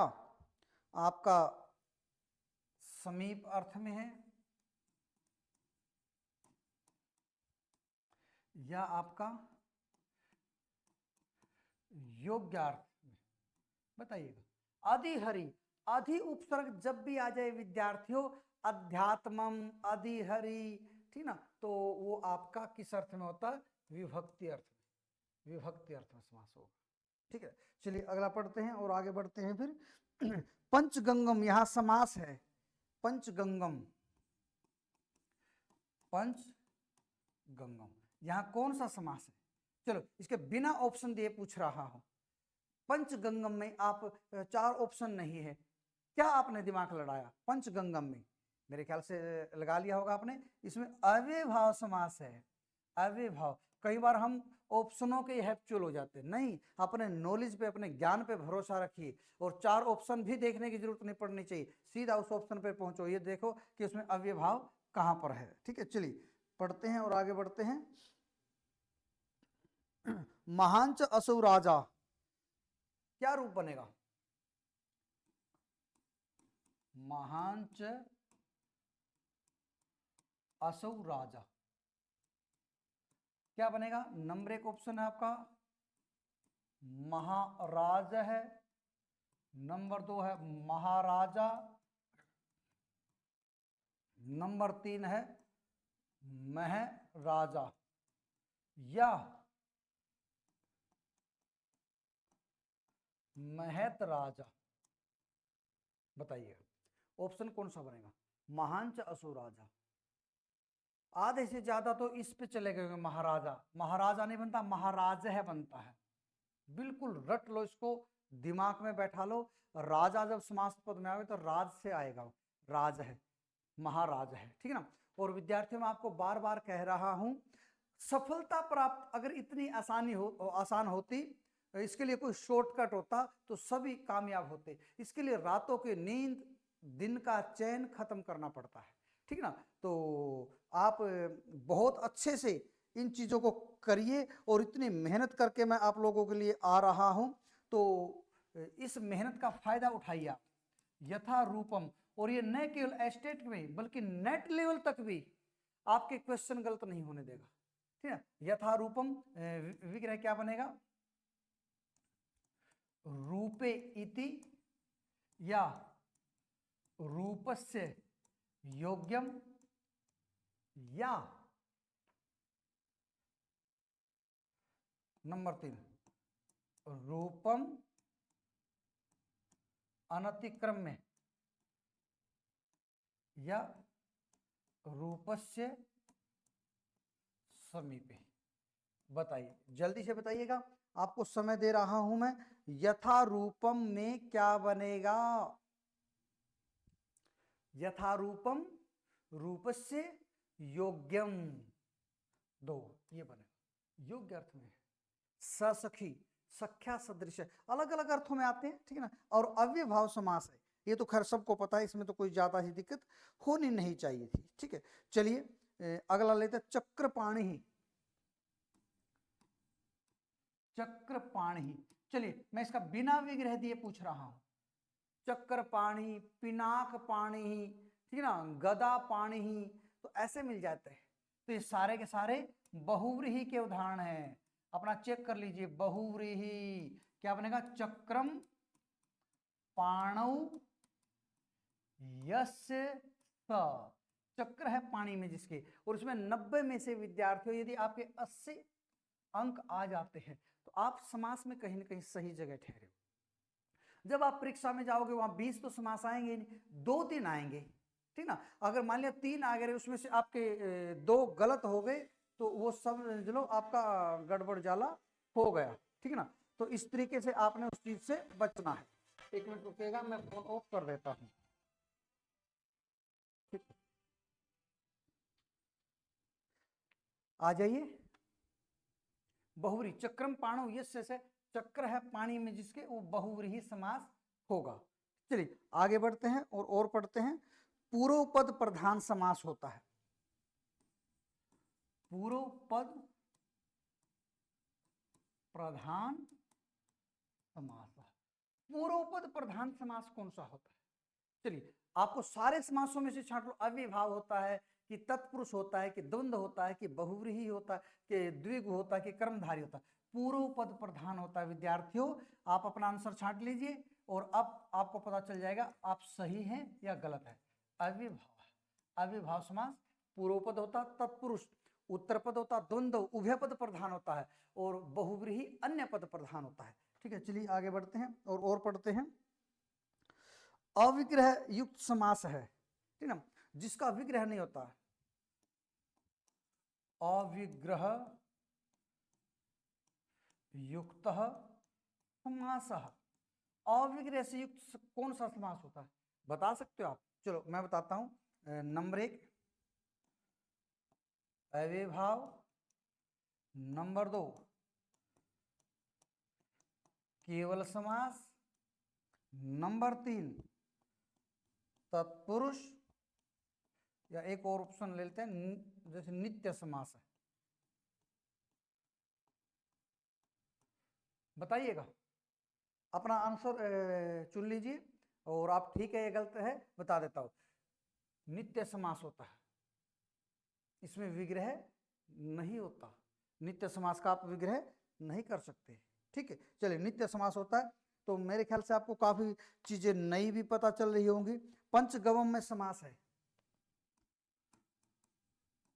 आपका समीप अर्थ में है, या आपका योग्यार्थ में। बताइएगा। अधिहरि, अधि उपसर्ग जब भी आ जाए विद्यार्थियों, अध्यात्मम, अधिहरि, ठीक ना, तो वो आपका किस अर्थ में होता है? विभक्ति अर्थ में, विभक्ति अर्थ में समास होगा, ठीक है। चलिए अगला पढ़ते हैं और आगे बढ़ते हैं फिर। पंचगंगम, यहां समास है पंचगंगम, पंचगंगम, यहां कौन सा समास है? चलो इसके बिना ऑप्शन दिए पूछ रहा हूं। पंचगंगम में आप 4 ऑप्शन नहीं है, क्या आपने दिमाग लड़ाया? पंचगंगम में मेरे ख्याल से लगा लिया होगा आपने। इसमें अव्ययभाव समास है, अव्ययभाव। कई बार हम ऑप्शनों के हैप्चुअल हो जाते हैं, नहीं, अपने नॉलेज पे, अपने ज्ञान पे भरोसा रखिए और 4 ऑप्शन भी देखने की जरूरत नहीं पड़नी चाहिए, सीधा उस ऑप्शन पे पहुंचो, ये देखो कि उसमें अव्ययभाव कहां पर है, ठीक है। चलिए पढ़ते हैं और आगे बढ़ते हैं। महांच असौ राजा, क्या रूप बनेगा? महांच असौ राजा, क्या बनेगा? नंबर 1 ऑप्शन है आपका महाराज है, नंबर 2 है महाराजा, नंबर 3 है महराजा, या महत राजा। बताइए ऑप्शन कौन सा बनेगा? महांच असौ राजा, आधे से ज्यादा तो इस पे चले गए। महाराजा, महाराजा नहीं बनता, महाराज है बनता है। बिल्कुल रट लो इसको, दिमाग में बैठा लो। राजा जब समास पद में आवे तो राज से आएगा, राज है, महाराज है, ठीक है ना। और विद्यार्थियों में आपको बार बार कह रहा हूं, सफलता प्राप्त अगर इतनी आसान होती, इसके लिए कोई शॉर्टकट होता तो सभी कामयाब होते। इसके लिए रातों की नींद, दिन का चैन खत्म करना पड़ता है, ठीक ना। तो आप बहुत अच्छे से इन चीजों को करिए और इतनी मेहनत करके मैं आप लोगों के लिए आ रहा हूं, तो इस मेहनत का फायदा उठाइए आप यथा रूपम। और ये न केवल स्टेट में बल्कि नेट लेवल तक भी आपके क्वेश्चन गलत नहीं होने देगा, ठीक है। यथा रूपम विग्रह क्या बनेगा? रूपे इति या रूपस्य योग्यम, या नंबर 3 रूपम अनतिक्रम्य, या रूपस्य समीपे। बताइए जल्दी से बताइएगा, आपको समय दे रहा हूं मैं। यथा रूपम में क्या बनेगा? यथा रूपम, रूपस्य योग्यम, 2 ये बनेगा। योग्य अर्थ में ससखी, सख्या, सदृश, अलग अलग अर्थों में आते हैं, ठीक है ना। और अव्ययभाव समास है, ये तो खैर सबको पता है, इसमें तो कोई ज्यादा ही दिक्कत होनी नहीं चाहिए थी, ठीक है। चलिए अगला लेते हैं चक्रपाणि, चक्रपाणि। चलिए मैं इसका बिना विग्रह दिए पूछ रहा हूं। चक्रपाणि, पिनाक पाणि, ठीक है ना, गदा पाणि, तो ऐसे मिल जाते हैं। तो ये सारे के सारे बहुव्रीहि के उदाहरण हैं, अपना चेक कर लीजिए। बहुव्रीहि क्या बनेगा? चक्रम पाणौ यस्य स, चक्र है पानी में जिसके, और उसमें 90 में से विद्यार्थियों यदि आपके 80 अंक आ जाते हैं तो आप समास में कहीं ना कहीं सही जगह ठहरे हो। जब आप परीक्षा में जाओगे वहां 20 तो समास आएंगे नहीं, 2-3 आएंगे, ठीक ना। अगर मान लिया 3 आ गए, उसमें से आपके 2 गलत हो गए तो वो समझ लो आपका गड़बड़ जाला हो गया, ठीक है ना। तो इस तरीके से आपने उस चीज से बचना है। 1 मिनट रुकेगा, मैं फोन ऑफ कर देता हूं। आ जाइए। बहुव्रीहि चक्रम पाणौ यस्य से, चक्र है पानी में जिसके, वो बहुव्रीहि समास होगा। चलिए आगे बढ़ते हैं और पढ़ते हैं। पूर्व पद प्रधान समास होता है। पूर्व पद प्रधान समास। पूर्व पद प्रधान समास कौन सा होता है? चलिए आपको सारे समासों में से छांट लो। अव्ययभाव होता है कि तत्पुरुष होता है कि द्वंद्व होता है कि बहुव्रीहि होता है कि द्विगु होता है कि कर्मधारी होता है। पूर्व पद प्रधान होता है। विद्यार्थियों आप अपना आंसर छांट लीजिए और अब आपको पता चल जाएगा आप सही हैं या गलत है। अव्ययभाव, अव्ययभाव समास पूर्व पद होता है तत्पुरुष, उत्तर पद होता द्वंद्व उभय पद प्रधान होता है, और बहुव्रीहि अन्य पद प्रधान होता है। ठीक है, चलिए आगे बढ़ते हैं और पढ़ते हैं। अविग्रह युक्त समास है, ठीक ना, जिसका विग्रह नहीं होता है। अविग्रह युक्त समास। अविग्रह से युक्त कौन सा समास होता है बता सकते हो आप? चलो मैं बताता हूं। नंबर 1 अव्ययभाव, नंबर 2 केवल समास, नंबर 3 तत्पुरुष, या एक और ऑप्शन ले लेते हैं जैसे नित्य समास है। बताइएगा, अपना आंसर चुन लीजिए और आप ठीक है या गलत है बता देता हूं। नित्य समास होता है, इसमें विग्रह नहीं होता। नित्य समास का आप विग्रह नहीं कर सकते। ठीक है, चलिए नित्य समास होता है। तो मेरे ख्याल से आपको काफी चीजें नई भी पता चल रही होंगी। पंचगवम में समास है।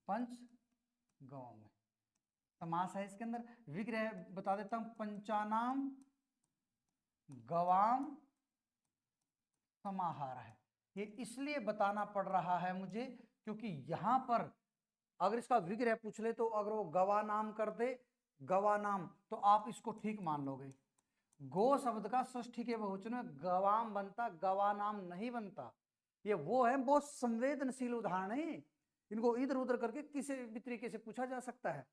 पंचगवम में समास है, इसके अंदर विग्रह बता देता हूं। पंचानाम गवाम समाहार है। ये इसलिए बताना पड़ रहा है मुझे क्योंकि यहां पर अगर इसका विग्रह पूछ ले तो अगर वो गवा नाम कर दे, गवा नाम, तो आप इसको ठीक मान लोगे। गो शब्द का षष्ठी के बहुवचन में गवाम बनता, गवा नाम नहीं बनता। ये वो है, बहुत संवेदनशील उदाहरण है। इनको इधर उधर करके किसी भी तरीके से पूछा जा सकता है।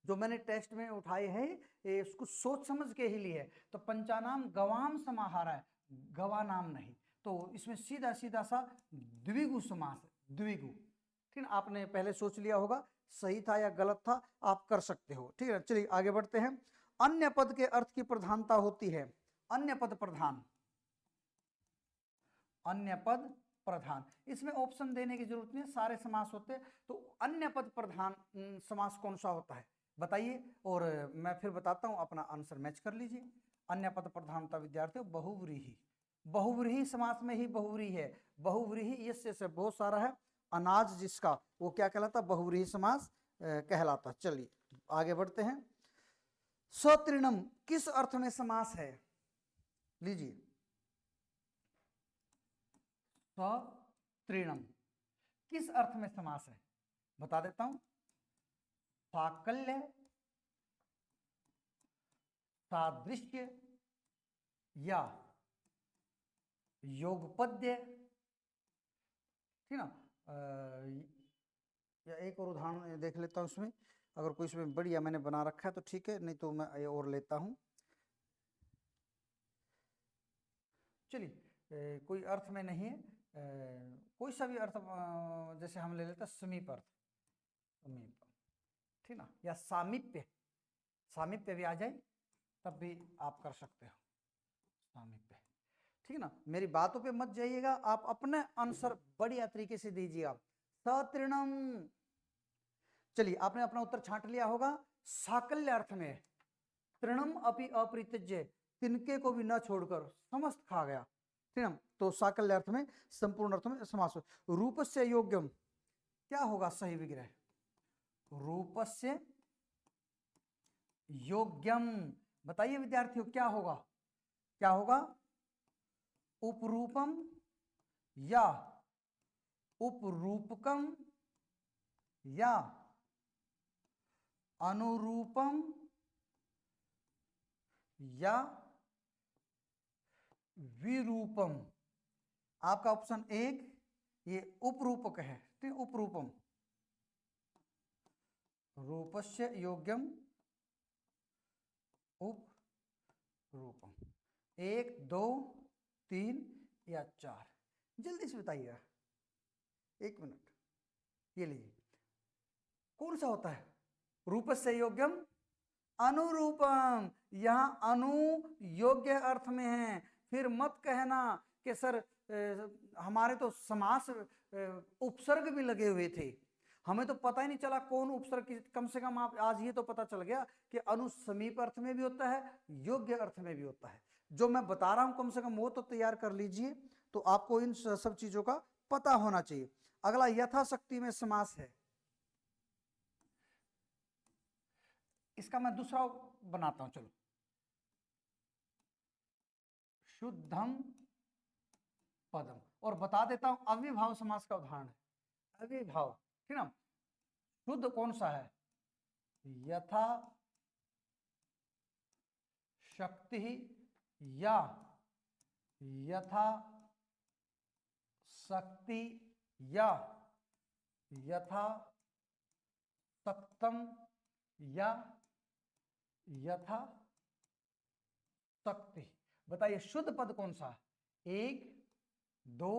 जो मैंने टेस्ट में उठाए हैं ये उसको सोच समझ के ही लिए। तो पंचानाम गवाम समाहार है, गवा नाम नहीं। तो इसमें सीधा सीधा सा द्विगु समास है, द्विगु। ठीक है, आपने पहले सोच लिया होगा सही था या गलत था, आप कर सकते हो। ठीक है, चलिए आगे बढ़ते हैं। अन्य पद के अर्थ की प्रधानता होती है। अन्य पद प्रधान, अन्य पद प्रधान, इसमें ऑप्शन देने की जरूरत नहीं, सारे समास होते हैं। तो अन्य पद प्रधान समास कौन सा होता है बताइए, और मैं फिर बताता हूं, अपना आंसर मैच कर लीजिए। अन्य पद प्रधानता विद्यार्थियों बहुव्रीहि, बहुव्रीहि समास में ही बहुव्रीहि है। बहुव्रीहि यस्य से बहुत सारा है, अनाज जिसका वो क्या कहलाता? बहुव्रीहि समास कहलाता। चलिए आगे बढ़ते हैं। सतृणम किस अर्थ में समास है? लीजिए, सतृणम किस अर्थ में समास है बता देता हूं। साकल्य, सादृश्य या योगपद्य, ठीक ना। या एक और उदाहरण देख लेता हूं इसमें, अगर कोई इसमें बढ़िया मैंने बना रखा है तो ठीक है, नहीं तो मैं ये और लेता हूं। चलिए कोई अर्थ में नहीं है, कोई सा भी अर्थ, जैसे हम ले लेते हैं समीप अर्थ, समीप, ठीक ना, या सामीप्य, सामीप्य भी आ जाए तब भी आप कर सकते हो, सामीप्य। ठीक ना, मेरी बातों पे मत जाइएगा, आप अपने आंसर बढ़िया तरीके से दीजिएगा। सतृणम, चलिए आपने अपना उत्तर छांट लिया होगा। साकल्य अर्थ में तृणम अपि अपरित्यज्य, तिनके को भी न छोड़कर समस्त खा गया, ठीक है। तो साकल्य अर्थ में, संपूर्ण अर्थ में समास। रूपस्य योग्यम क्या होगा सही विग्रह? रूपस्य योग्यम, बताइए विद्यार्थियों क्या होगा? क्या होगा? उपरूपम या उपरूपकम या अनुरूपम या विरूपम। आपका ऑप्शन एक ये उपरूपक है, ठीक, उपरूपम। रूपस्य योग्यम उपरूपम। 1 2 3 या 4? जल्दी से बताइएगा, 1 मिनट। ये लीजिए, कौन सा होता है? रूपस्य योग्यम अनुरूपम। यहां अनु योग्य अर्थ में है। फिर मत कहना कि सर हमारे तो समास उपसर्ग भी लगे हुए थे, हमें तो पता ही नहीं चला कौन उपसर्ग की। कम से कम आप आज ये तो पता चल गया कि अनु समीप अर्थ में भी होता है, योग्य अर्थ में भी होता है। जो मैं बता रहा हूं कम से कम वो तो तैयार कर लीजिए, तो आपको इन सब चीजों का पता होना चाहिए। अगला यथाशक्ति में समास है। इसका मैं दूसरा बनाता हूं, चलो। शुद्धम पदम, और बता देता हूं अविभाव समास का उदाहरण है। अविभाव, ठीक ना। शुद्ध कौन सा है? यथा शक्ति या यथा शक्ति या यथा सक्तम या यथा शक्ति। बताइए शुद्ध पद कौन सा है? 1 2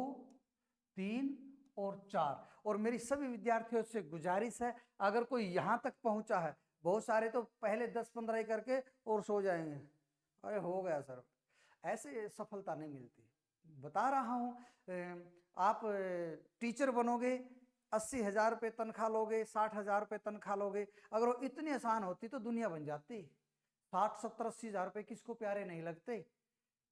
3 और 4। और मेरी सभी विद्यार्थियों से गुजारिश है, अगर कोई यहां तक पहुंचा है, बहुत सारे तो पहले 10-15 ही करके और सो जाएंगे, अरे हो गया सर, ऐसे सफलता नहीं मिलती। बता रहा हूं, आप टीचर बनोगे, 80,000 रुपये तनख्वाह लोगे, 60,000 रुपये तनख्वाह लोगे। अगर वो इतनी आसान होती तो दुनिया बन जाती। 60 70 80,000 रुपये किसको प्यारे नहीं लगते?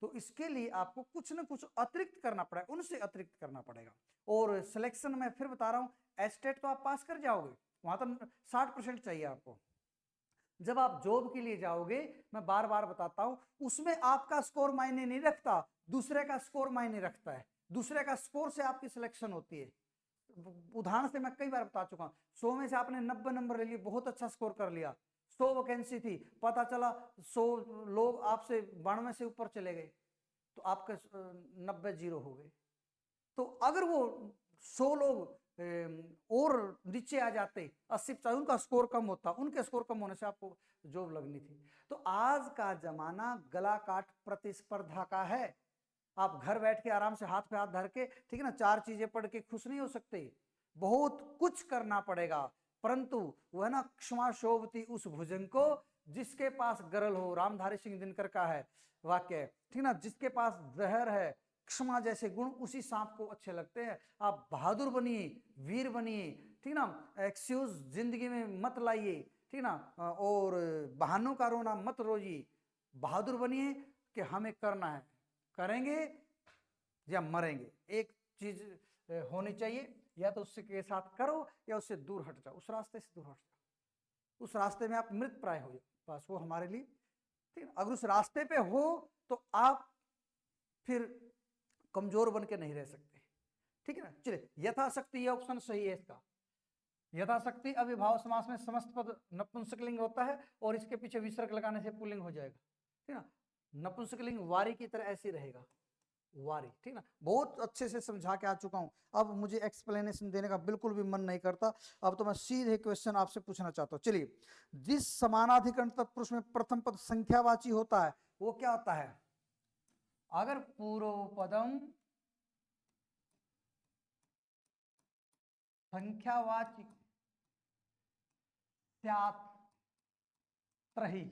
तो इसके लिए आपको कुछ ना कुछ अतिरिक्त करना पड़ेगा, उनसे अतिरिक्त करना पड़ेगा। और सिलेक्शन में फिर बता रहा हूं, एस्टेट तो आप पास कर जाओगे, वहां तो 60% चाहिए आपको। जब आप जॉब के लिए जाओगे, मैं बार बार बताता हूं, उसमें आपका स्कोर मायने नहीं रखता, दूसरे का स्कोर मायने रखता है। दूसरे का स्कोर से आपकी सिलेक्शन होती है। उदाहरण से मैं कई बार बता चुका हूं, 100 में से आपने 90 नंबर ले लिए, बहुत अच्छा स्कोर कर लिया। 100 वैकेंसी थी, पता चला 100 लोग आपसे 92 से ऊपर चले गए, तो आपके 90 जीरो हो गए। तो अगर वो 100 लोग और नीचे आ जाते, 80, उनका स्कोर कम होता, उनके स्कोर कम होने से आपको जॉब लगनी थी। तो आज का जमाना गला काट प्रतिस्पर्धा का है। आप घर बैठ के आराम से हाथ पे हाथ धर के, ठीक है ना, 4 चीजें पढ़ के खुश नहीं हो सकते, बहुत कुछ करना पड़ेगा। परंतु वह ना क्षमा शोभती उस भुजंग को जिसके पास गरल हो, रामधारी सिंह दिनकर का है वाक्य, ठीक ना। जिसके पास जहर है, क्षमा जैसे गुण, उसी सांप को अच्छे लगते हैं। आप बहादुर बनिए, वीर बनिए, ठीक ना। एक्सक्यूज जिंदगी में मत लाइए, ठीक ना, और बहानों का रोना मत रोइए। बहादुर बनिए कि हमें करना है, करेंगे या मरेंगे। एक चीज होनी चाहिए, या तो उससे के साथ करो या उससे दूर हट जाओ, उस रास्ते से दूर हट जाओ। उस रास्ते में आप मृत प्राय हो जाओ, बस वो हमारे लिए, ठीक। अगर उस रास्ते पे हो तो आप फिर कमजोर बन के नहीं रह सकते, ठीक है ना। चलिए, यथाशक्ति ये ऑप्शन सही है इसका। यथाशक्ति अविभाव समास में समस्त पद नपुंसकलिंग होता है, और इसके पीछे विसर्ग लगाने से पुल्लिंग हो जाएगा, ठीक ना। नपुंसकलिंग वारी की तरह ऐसे रहेगा, वारी, ठीक ना। बहुत अच्छे से समझा के आ चुका हूं, अब मुझे एक्सप्लेनेशन देने का बिल्कुल भी मन नहीं करता। अब तो मैं सीधे क्वेश्चन आपसे पूछना चाहता हूं। चलिए, जिस समानाधिकरण तत्पुरुष में प्रथम पद संख्यावाची होता है वो क्या होता है? अगर पूर्व पदम संख्यावाची स्यात् त्रही,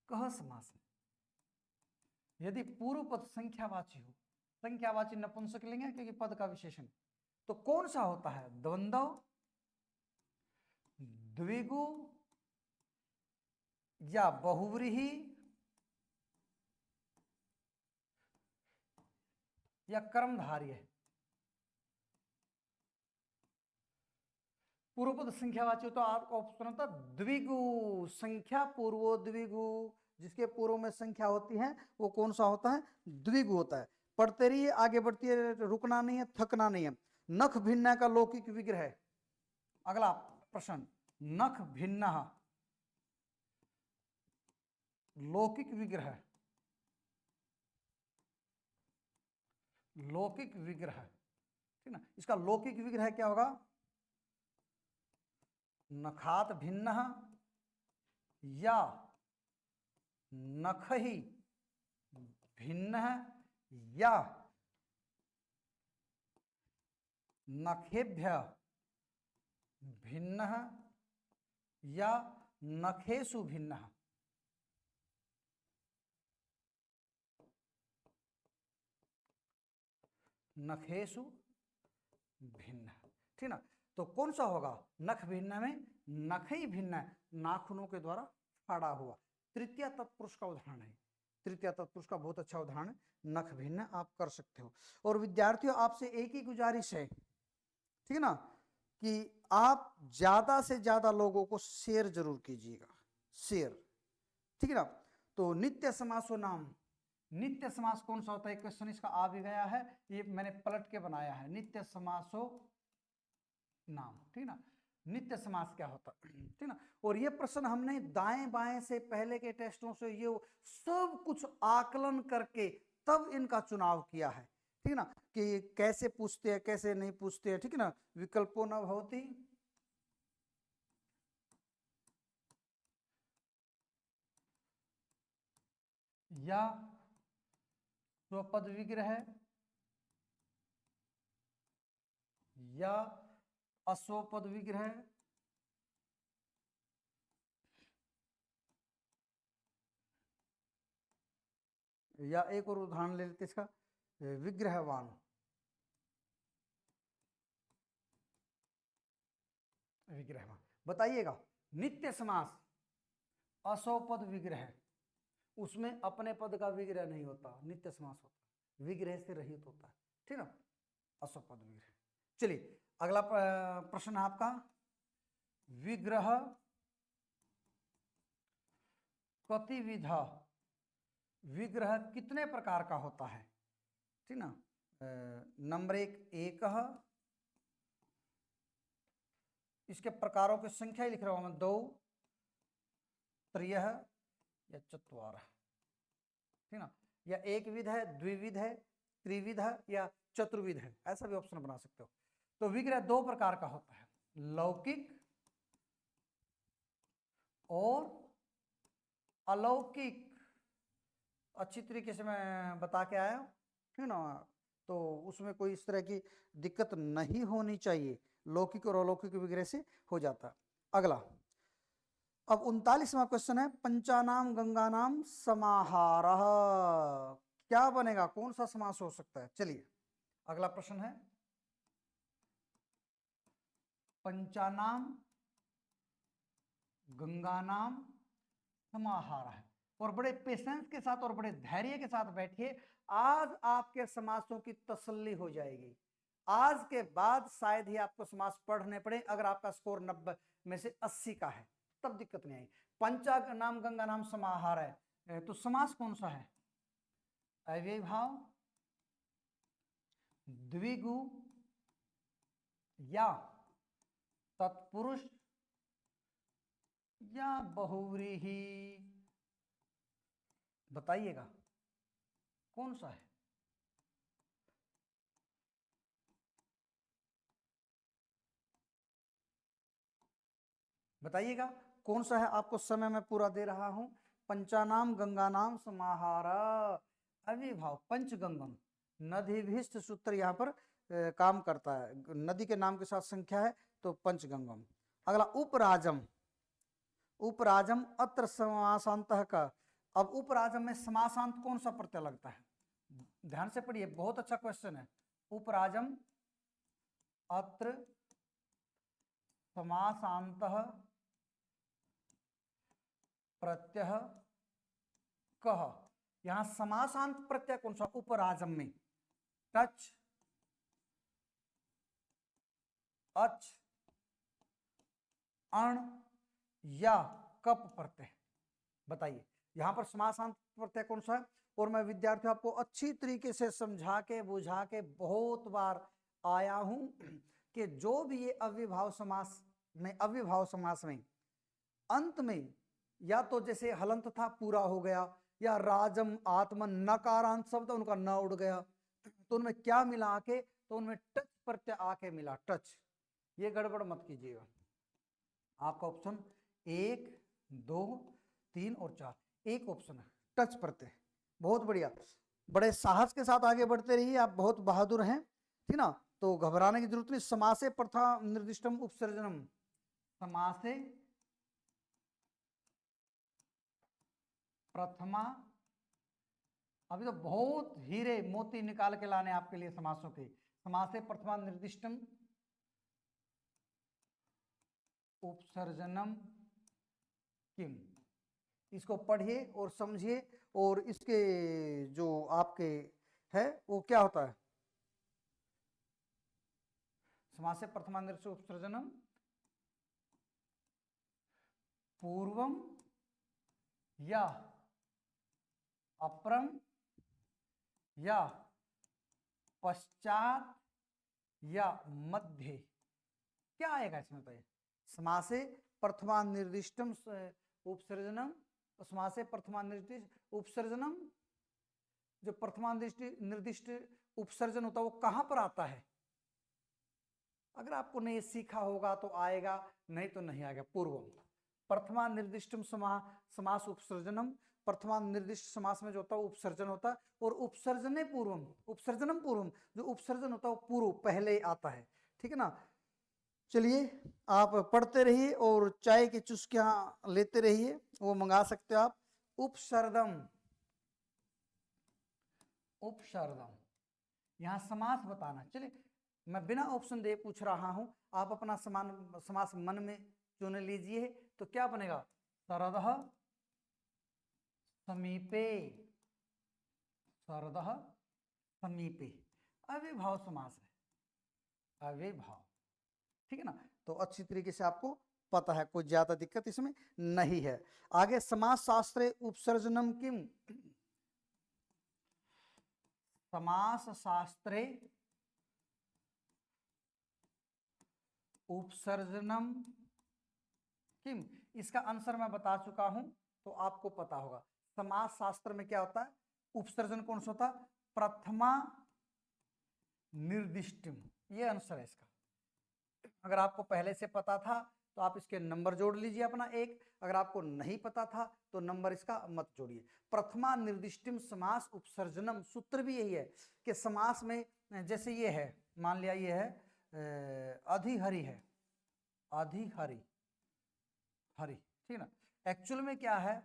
कह समास है। यदि पूर्व पद संख्यावाची हो, संख्यावाची नपुंसकलिंग है क्योंकि पद का विशेषण, तो कौन सा होता है? द्वंद्व, द्विगु या बहुव्रीहि या कर्मधारय। पूर्वपद संख्यावाची तो आपका ऑप्शन होता द्विगु, संख्या पूर्वो द्विगु, जिसके पूर्व में संख्या होती है वो कौन सा होता है? द्विगु होता है। पढ़ते रहिए, आगे बढ़ती है, रुकना नहीं है, थकना नहीं है। नख भिन्न का लौकिक विग्रह। अगला प्रश्न, नख भिन्न लौकिक विग्रह, लौकिक विग्रह, ठीक ना। इसका लौकिक विग्रह क्या होगा? नखात भिन्न या नखहि भिन्न या नखेभ्य भिन्न या नखेषु भिन्न। नखेषु भिन्न, ठीक ना। तो कौन सा होगा? नख भिन्न में नख ही भिन्न है, नाखूनों के द्वारा फाड़ा हुआ। तृतीय तत्पुरुष का उदाहरण है, तृतीय तत्पुरुष का बहुत अच्छा उदाहरण है, नख भिन्न आप कर सकते हो। और विद्यार्थियों आपसे एक ही गुजारिश है, ठीक है ना, कि आप ज्यादा से ज्यादा लोगों को शेयर जरूर कीजिएगा, शेयर, ठीक है ना। तो नित्य समासो नाम, नित्य समास कौन सा होता है? क्वेश्चन इसका आ भी गया है, ये मैंने पलट के बनाया है, नित्य समासो नाम, ठीक ना। नित्य समास क्या होता है, ठीक ना। और ये प्रश्न हमने दाएं बाएं से पहले के टेस्टों से ये सब कुछ आकलन करके तब इनका चुनाव किया है, ठीक ना, कि कैसे पूछते हैं कैसे नहीं पूछते हैं, ठीक है ना। विकल्पो न भवति या स्वपद विग्रह या अस्वपद विग्रह या एक और उदाहरण ले लेते इसका, विग्रहवान, विग्रहवान। बताइएगा, नित्य समास अस्वपद विग्रह, उसमें अपने पद का विग्रह नहीं होता, नित्य समास होता है, विग्रह से रहित होता है, ठीक ना, अस्वपद विग्रह। चलिए अगला प्रश्न आपका, विग्रह कतिविधा, विग्रह कितने प्रकार का होता है, ठीक ना। नंबर एक इसके प्रकारों की संख्या ही लिख रहा हूं मैं, 2 3 या 4, ठीक ना। या एक विध है, द्विविध है, त्रिविध है या चतुर्विध है, ऐसा भी ऑप्शन बना सकते हो। तो विग्रह 2 प्रकार का होता है, लौकिक और अलौकिक। अच्छी तरीके से मैं बता के आया हूं, ठीक ना, तो उसमें कोई इस तरह की दिक्कत नहीं होनी चाहिए, लौकिक और अलौकिक विग्रह से हो जाता है। अगला, अब 39वां क्वेश्चन है, पंचानाम गंगानाम समाहारः, क्या बनेगा, कौन सा समास हो सकता है? चलिए अगला प्रश्न है, पंचानाम गंगानाम समाहारः। और बड़े पेशेंस के साथ और बड़े धैर्य के साथ बैठिए, आज आपके समासों की तसल्ली हो जाएगी। आज के बाद शायद ही आपको समास पढ़ने पड़े, अगर आपका स्कोर 90 में से 80 का है तब दिक्कत नहीं आई। पंचा नाम गंगा नाम समाहार है, तो समास कौन सा है? अव्यय भाव, द्विगु या तत्पुरुष या बहुव्रीहि, बताइएगा कौन सा है? बताइएगा कौन सा है, आपको समय में पूरा दे रहा हूं। पंचानाम गंगानाम समाहार, अविभाव, पंचगंगम, नदीभिष्ट सूत्र यहाँ पर काम करता है, नदी के नाम के साथ संख्या है तो पंचगंगम। अगला उपराजम, उपराजम अत्र समासांतः का। अब उपराजम में समासांत कौन सा प्रत्यय लगता है? ध्यान से पढ़िए, बहुत अच्छा क्वेश्चन है। उपराजम अत्र समासांतः प्रत्यय कह। यहां समासांत प्रत्यय कौन सा? उपराजम में टच, अच, अण या कप प्रत्यय। बताइए यहां पर समासांत प्रत्यय कौन सा है? और मैं विद्यार्थियों आपको अच्छी तरीके से समझा के बुझा के बहुत बार आया हूं कि जो भी ये अव्ययभाव समास में अंत में या तो जैसे हलंत था पूरा हो गया, या राजम आत्मन नकारांत शब्द उनका न उड़ गया, तो उनमें क्या मिला आके? तो उनमें टच प्रत्यय आके मिला, टच। ये गड़बड़ मत कीजिएगा। आपका ऑप्शन 1, 2, 3 और 4 एक ऑप्शन है टच प्रत्यय। बहुत बढ़िया, बड़े साहस के साथ आगे बढ़ते रहिए, आप बहुत बहादुर हैं, ठीक ना? तो घबराने की जरूरत नहीं। समासे प्रथम निर्दिष्टम उपसर्जनम, समासे प्रथमा, अभी तो बहुत हीरे मोती निकाल के लाने आपके लिए समासों के। समासे प्रथमा निर्दिष्टम उपसर्जनम किम, इसको पढ़िए और समझिए, और इसके जो आपके है वो क्या होता है? समासे प्रथमा निर्दिष्टम उपसर्जनम पूर्वम या अपरम या पश्चात या मध्य। क्या आएगा इसमें? बताइए। समासे प्रथमा निर्दिष्टम उपसर्जनम, समासे प्रथमा निर्दिष्ट उपसर्जनम, जो प्रथमा निर्दिष्ट उपसर्जन होता है वो कहां पर आता है? अगर आपको नहीं सीखा होगा तो आएगा, नहीं तो नहीं आएगा। पूर्वम, प्रथमा निर्दिष्टम समास उपसर्जनम, प्रथमा निर्दिष्ट समास में जो होता है उपसर्जन होता है, और उपसर्जने पूर्वम, उपसर्जनम पूर्वम, जो उपसर्जन होता है वो पूर्व पहले आता है, ठीक है ना? चलिए आप पढ़ते रहिए और चाय की चुस्कियां लेते रहिए, वो मंगा सकते हो आप। उपसर्जम, उपसर्जम, यहां समास बताना। चलिए मैं बिना ऑप्शन दे पूछ रहा हूं, आप अपना समास मन में चुन लीजिए। तो क्या बनेगा? सरदः समीपे, सरदः समीपे, अव्ययभाव समास है, अव्ययभाव, ठीक है ना? तो अच्छी तरीके से आपको पता है, कोई ज्यादा दिक्कत इसमें नहीं है। आगे समास शास्त्रे उपसर्जनम किम, समास शास्त्रे उपसर्जनम किम, इसका आंसर मैं बता चुका हूं तो आपको पता होगा। समास शास्त्र में क्या होता है? उपसर्जन कौन सा होता? प्रथमा निर्दिष्टम, ये आंसर है इसका। अगर आपको पहले से पता था तो आप इसके नंबर जोड़ लीजिए अपना 1, अगर आपको नहीं पता था तो नंबर इसका मत जोड़िए। प्रथमा निर्दिष्टम समास उपसर्जनम, सूत्र भी यही है कि समास में जैसे ये है, मान लिया ये है अधिहरि है, अधिहरि, हरि, ठीक ना? एक्चुअल में क्या है?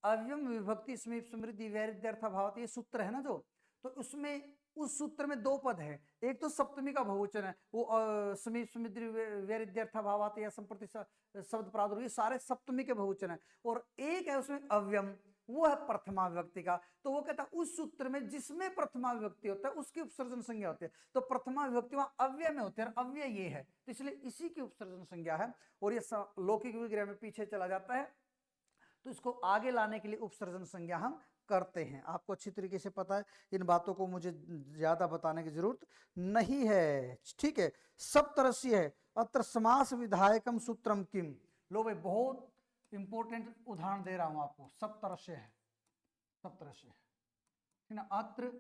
अव्यम विभक्ति समीप समृद्धि वैरिध्यर्थ भावत, ये सूत्र है ना जो, तो उसमें उस सूत्र में 2 पद है। एक तो सप्तमी का बहुवचन है, वो समीप समृद्धि वैरिध्यर्थ भावत या संप्रति शब्द प्रादुर्भ, ये सारे सप्तमी के बहुवचन है। और एक है उसमें अव्यम, वो है प्रथमा विभक्ति का। तो वो कहता है उस सूत्र में जिसमें प्रथमा विभक्ति होता है उसकी उपसर्जन संज्ञा होती है। तो प्रथमा विभक्ति वहां अव्यय में होती है, अव्यय ये है, तो इसलिए इसी की उपसर्जन संज्ञा है। और ये लौकिक विग्रह में पीछे चला जाता है, तो इसको आगे लाने के लिए उपसर्जन संज्ञा हम करते हैं। आपको अच्छी तरीके से पता है, इन बातों को मुझे ज्यादा बताने की जरूरत नहीं है, ठीक है? सब तरह से है। अत्र समास विधायकम सूत्रम किम, लो भाई बहुत इंपॉर्टेंट उदाहरण दे रहा हूं आपको। सब तरह से है, सब तरह से, ठीक ना? अत्र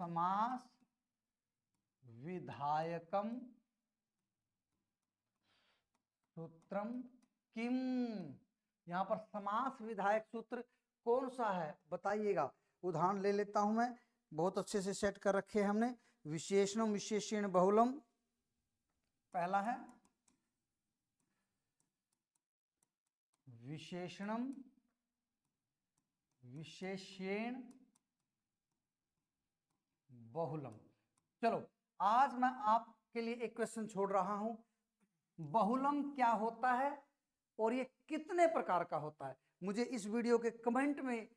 समास विधायकम सूत्रम किम, यहां पर समास विधायक सूत्र कौन सा है बताइएगा। उदाहरण ले लेता हूं मैं, बहुत अच्छे से सेट कर रखे हैं हमने। विशेषणम विशेषण बहुलम, पहला है विशेषणम विशेषण बहुलम। चलो आज मैं आपके लिए एक क्वेश्चन छोड़ रहा हूं, बहुलम क्या होता है और ये कितने प्रकार का होता है? मुझे इस वीडियो के कमेंट में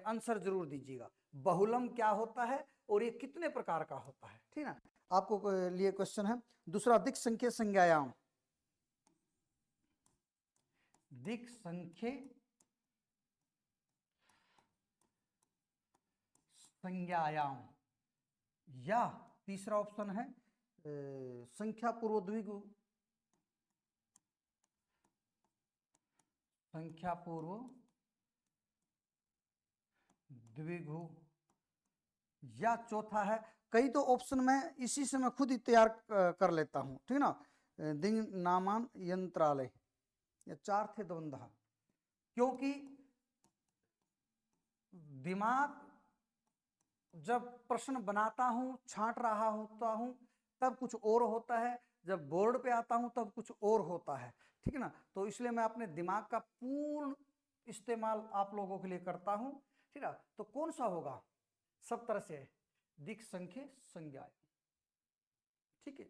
आंसर जरूर दीजिएगा। बहुलम क्या होता है और ये कितने प्रकार का होता है, ठीक ना। आपको लिए क्वेश्चन है दूसरा, दिक् संख्य संज्ञायाम। दिक् संख्य संज्ञायाम, या तीसरा ऑप्शन है संख्या पूर्व द्विगु, संख्या पूर्व द्विगु, या चौथा है, कई तो ऑप्शन में इसी से मैं खुद ही तैयार कर लेता हूं, ठीक ना। दिंग नामान यंत्रालय, या चार थे द्वंद्व, क्योंकि दिमाग जब प्रश्न बनाता हूं, छांट रहा होता हूं, तब कुछ और होता है, जब बोर्ड पे आता हूं तब कुछ और होता है, ठीक है ना। तो इसलिए मैं अपने दिमाग का पूर्ण इस्तेमाल आप लोगों के लिए करता हूं, ठीक है। तो कौन सा होगा? सब तरह से दिक् संख्य संज्ञा, ठीक है।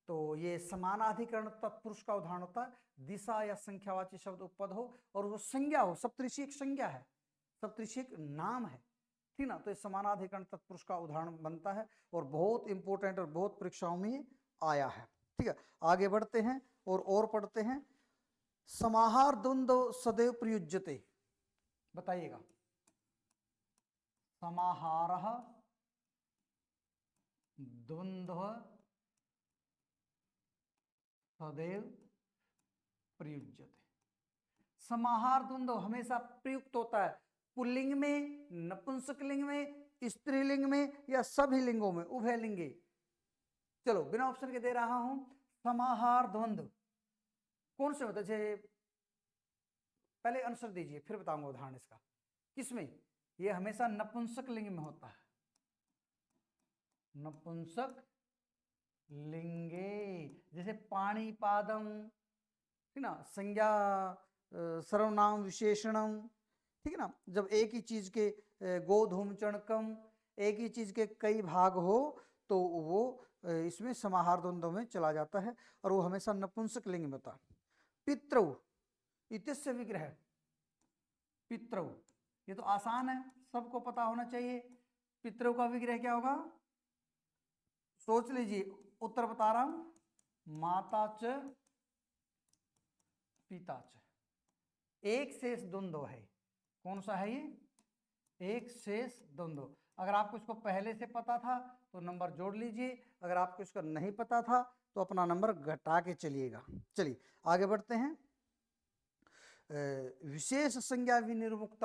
तो ये समानाधिकरण तत्पुरुष का उदाहरण होता है, दिशा या संख्यावाची शब्द उपपद हो और वो संज्ञा हो, सप्तऋषि एक संज्ञा है, सप्तऋषि एक नाम है, ठीक ना। तो ये समानाधिकरण तत्पुरुष का उदाहरण बनता है और बहुत इंपॉर्टेंट और बहुत परीक्षाओं में आया है, ठीक है। आगे बढ़ते हैं और पढ़ते हैं। समाहार द्वंद्व सदैव प्रयुज्यते, बताइएगा। समाहारः द्वंद्व सदैव प्रयुज्यते। समाहार द्वंद्व हमेशा प्रयुक्त होता है पुल्लिंग में, नपुंसकलिंग में, स्त्रीलिंग में, या सभी लिंगों में, उभय लिंगे। चलो बिना ऑप्शन के दे रहा हूं। समाहार द्वंद्व कौन से होता है? पहले आंसर दीजिए फिर बताऊंगा उदाहरण इसका। किसमें? ये हमेशा नपुंसक लिंग में होता है, नपुंसक लिंगे, जैसे पाणी पादम, ठीक ना, संज्ञा सर्वनाम विशेषणम, ठीक है ना। जब एक ही चीज के गोधूम चणकम, एक ही चीज के कई भाग हो तो वो इसमें समाहार द्वंद्व में चला जाता है और वो हमेशा नपुंसक लिंग में होता है। पितृ इत्यस्य विग्रह, पितृ ये तो आसान है, सबको पता होना चाहिए। पितृ का विग्रह क्या होगा? सोच लीजिए, उत्तर बता रहा हूं, माता च पिता च। एक शेष द्वंद्व है, कौन सा है ये? एक शेष द्वंद्व। अगर आपको इसको पहले से पता था तो नंबर जोड़ लीजिए, अगर आपको इसका नहीं पता था तो अपना नंबर घटा के चलिएगा। चलिए आगे बढ़ते हैं। विशेष संज्ञा विनिर्मुक्त,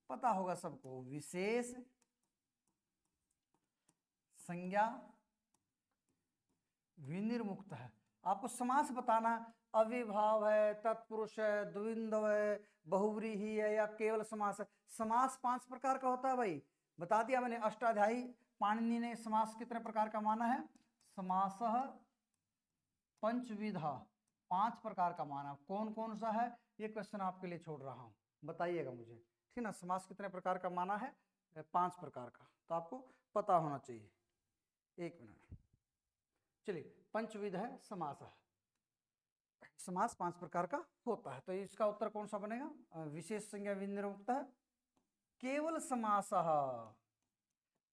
पता होगा सबको, विशेष संज्ञा विनिर्मुक्त है। आपको समास बताना, अविभाव है, तत्पुरुष है, द्विंद्व है, बहुव्रीहि है, या केवल समास है। समास 5 प्रकार का होता है भाई, बता दिया मैंने। अष्टाध्यायी पाणिनि ने समास कितने प्रकार का माना है? समासः पंचविधा, 5 प्रकार का माना। कौन कौन सा है ये क्वेश्चन आपके लिए छोड़ रहा हूं, बताइएगा मुझे, ठीक ना। समास कितने प्रकार का माना है? 5 प्रकार का, तो आपको पता होना चाहिए। एक मिनट, चलिए। पंचविध है समास, समास 5 प्रकार का होता है, तो इसका उत्तर कौन सा बनेगा? विशेष संज्ञा विनिर्मुक्त है। केवल समास,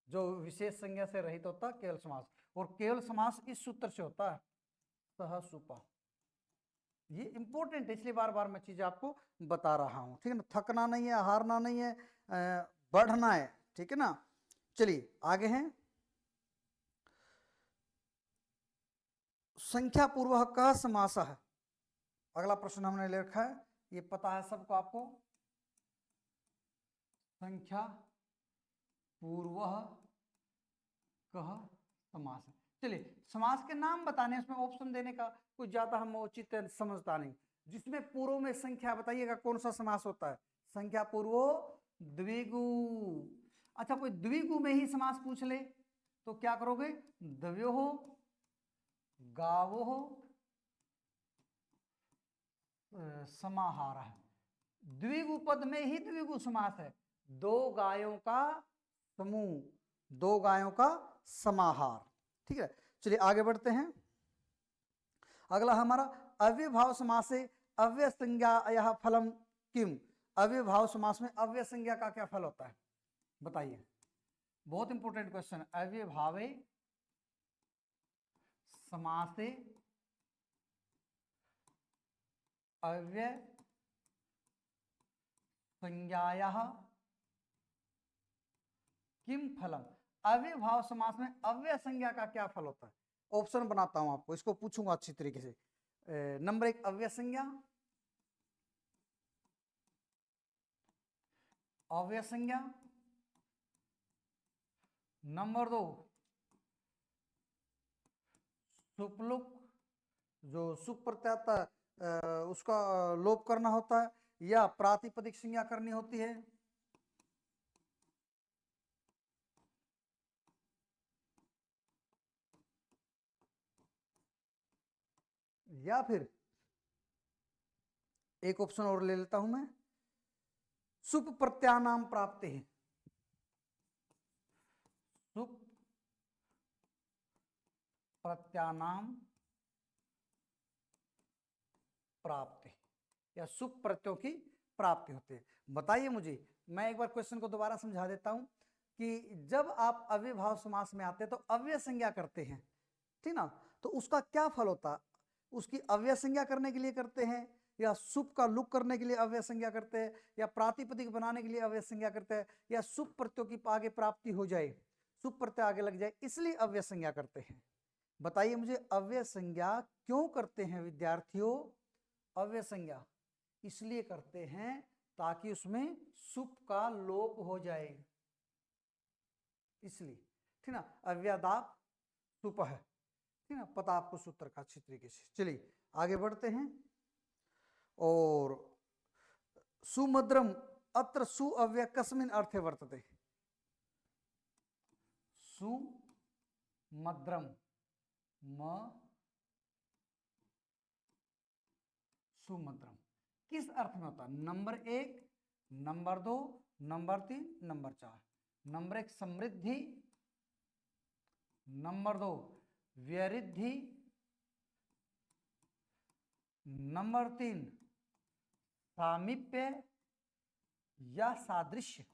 जो विशेष संज्ञा से रहित होता है केवल समास, और केवल समास इस सूत्र से होता है, सहसुपा। ये इंपॉर्टेंट है, इसलिए बार बार मैं चीजें आपको बता रहा हूं, ठीक है ना। थकना नहीं है, हारना नहीं है, बढ़ना है, ठीक है ना। चलिए आगे हैं। संख्या पूर्व का समास है, अगला प्रश्न हमने ले रखा है, ये पता है सबको आपको। संख्या पूर्व कह समास है। चलिए समास के नाम बताने, उसमें ऑप्शन देने का कुछ ज्यादा हम उचित समझता नहीं। जिसमें पूर्व में संख्या, बताइएगा कौन सा समास होता है? संख्या पूर्वो द्विगु। अच्छा, कोई द्विगु में ही समास पूछ ले तो क्या करोगे? द्वयोः गावोः समाहारः। द्विगु पद में ही द्विगु समास है, 2 गायों का समूह, 2 गायों का समाहार, ठीक है। चलिए आगे बढ़ते हैं। अगला हमारा अव्ययभाव समासे अव्यय संज्ञा यह फलम किम। अव्ययभाव समास में अव्यय संज्ञा का क्या फल होता है बताइए, बहुत इंपॉर्टेंट क्वेश्चन। अव्ययभावे समासे अव्यय संज्ञायाः किम फलम। अव्ययभाव समास में अव्यय संज्ञा का क्या फल होता है? ऑप्शन बनाता हूं आपको, इसको पूछूंगा अच्छी तरीके से। नंबर 1 अव्यय संज्ञा, अव्यय संज्ञा। नंबर 2 सुपलुक, जो सुप प्रत्यय आता है उसका लोप करना होता है या प्रातिपदिक संज्ञा करनी होती है। या फिर एक ऑप्शन और ले लेता हूं मैं, सुप प्रत्यानाम प्राप्ति है। सुप प्रत्यानाम प्राप्ति या सुप प्रत्ययों की प्राप्ति होती है। बताइए मुझे, मैं एक बार क्वेश्चन को दोबारा समझा देता हूं कि जब आप अव्ययभाव समास में आते हैं तो अव्यय संज्ञा करते हैं, ठीक ना, तो उसका क्या फल होता है? उसकी अव्यय संज्ञा करने के लिए करते हैं, या सुप का लुक करने के लिए अव्यय संज्ञा करते हैं, या प्रातिपदिक बनाने के लिए अव्यय संज्ञा करते हैं, या सुप प्रत्ययों की आगे प्राप्ति हो जाए, सुप प्रत्यय आगे लग जाए इसलिए अव्यय संज्ञा करते हैं। बताइए मुझे, अव्यय संज्ञा क्यों करते हैं विद्यार्थियों? अव्यय संज्ञा इसलिए करते हैं ताकि उसमें सुप का लोप हो जाए, इसलिए, ठीक ना। अव्ययदाप सुप है, ठीक ना, पता आपको सूत्र का अच्छी तरीके से। चलिए आगे बढ़ते हैं। और सुमद्रम अत्र सु अव्यय कस्मिन अर्थे वर्तते। सुमद्रम सुमद्रम किस अर्थ में होता है? Number 1, number 2, number 3, number 4। Number 1 समृद्धि, नंबर 2 व्यरिद्धि, नंबर 3 सामीप्य या सादृश्य।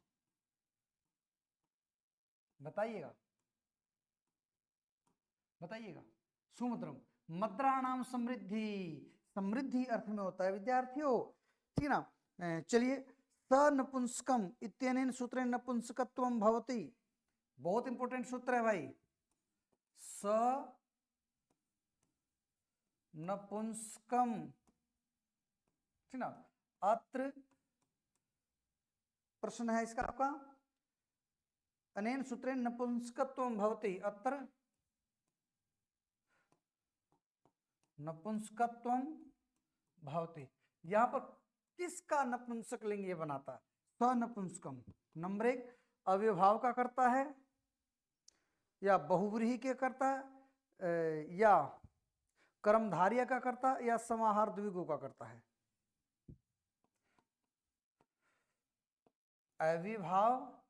बताइएगा बताइएगा। सुमद्रम मद्राणाम समृद्धि, समृद्धि अर्थ में होता है विद्यार्थियों, ठीक ना। चलिए, स नपुंसकम इत्यनेन सूत्रेण नपुंसकत्वम भवति। बहुत इंपॉर्टेंट सूत्र है भाई, स नपुंसकम, ठीक ना। अत्र प्रश्न है इसका आपका, अनेन सूत्रेण नपुंसकत्वम भवति, अत्र नपुंसकत्वम भवति। यहां पर किसका नपुंसक लिंग ये बनाता है? सनपुंसकम। नंबर 1 अव्ययभाव का करता है, या बहुव्रीहि के करता है, या कर्मधारय का करता है, या समाहार द्विगु का करता है। अव्ययभाव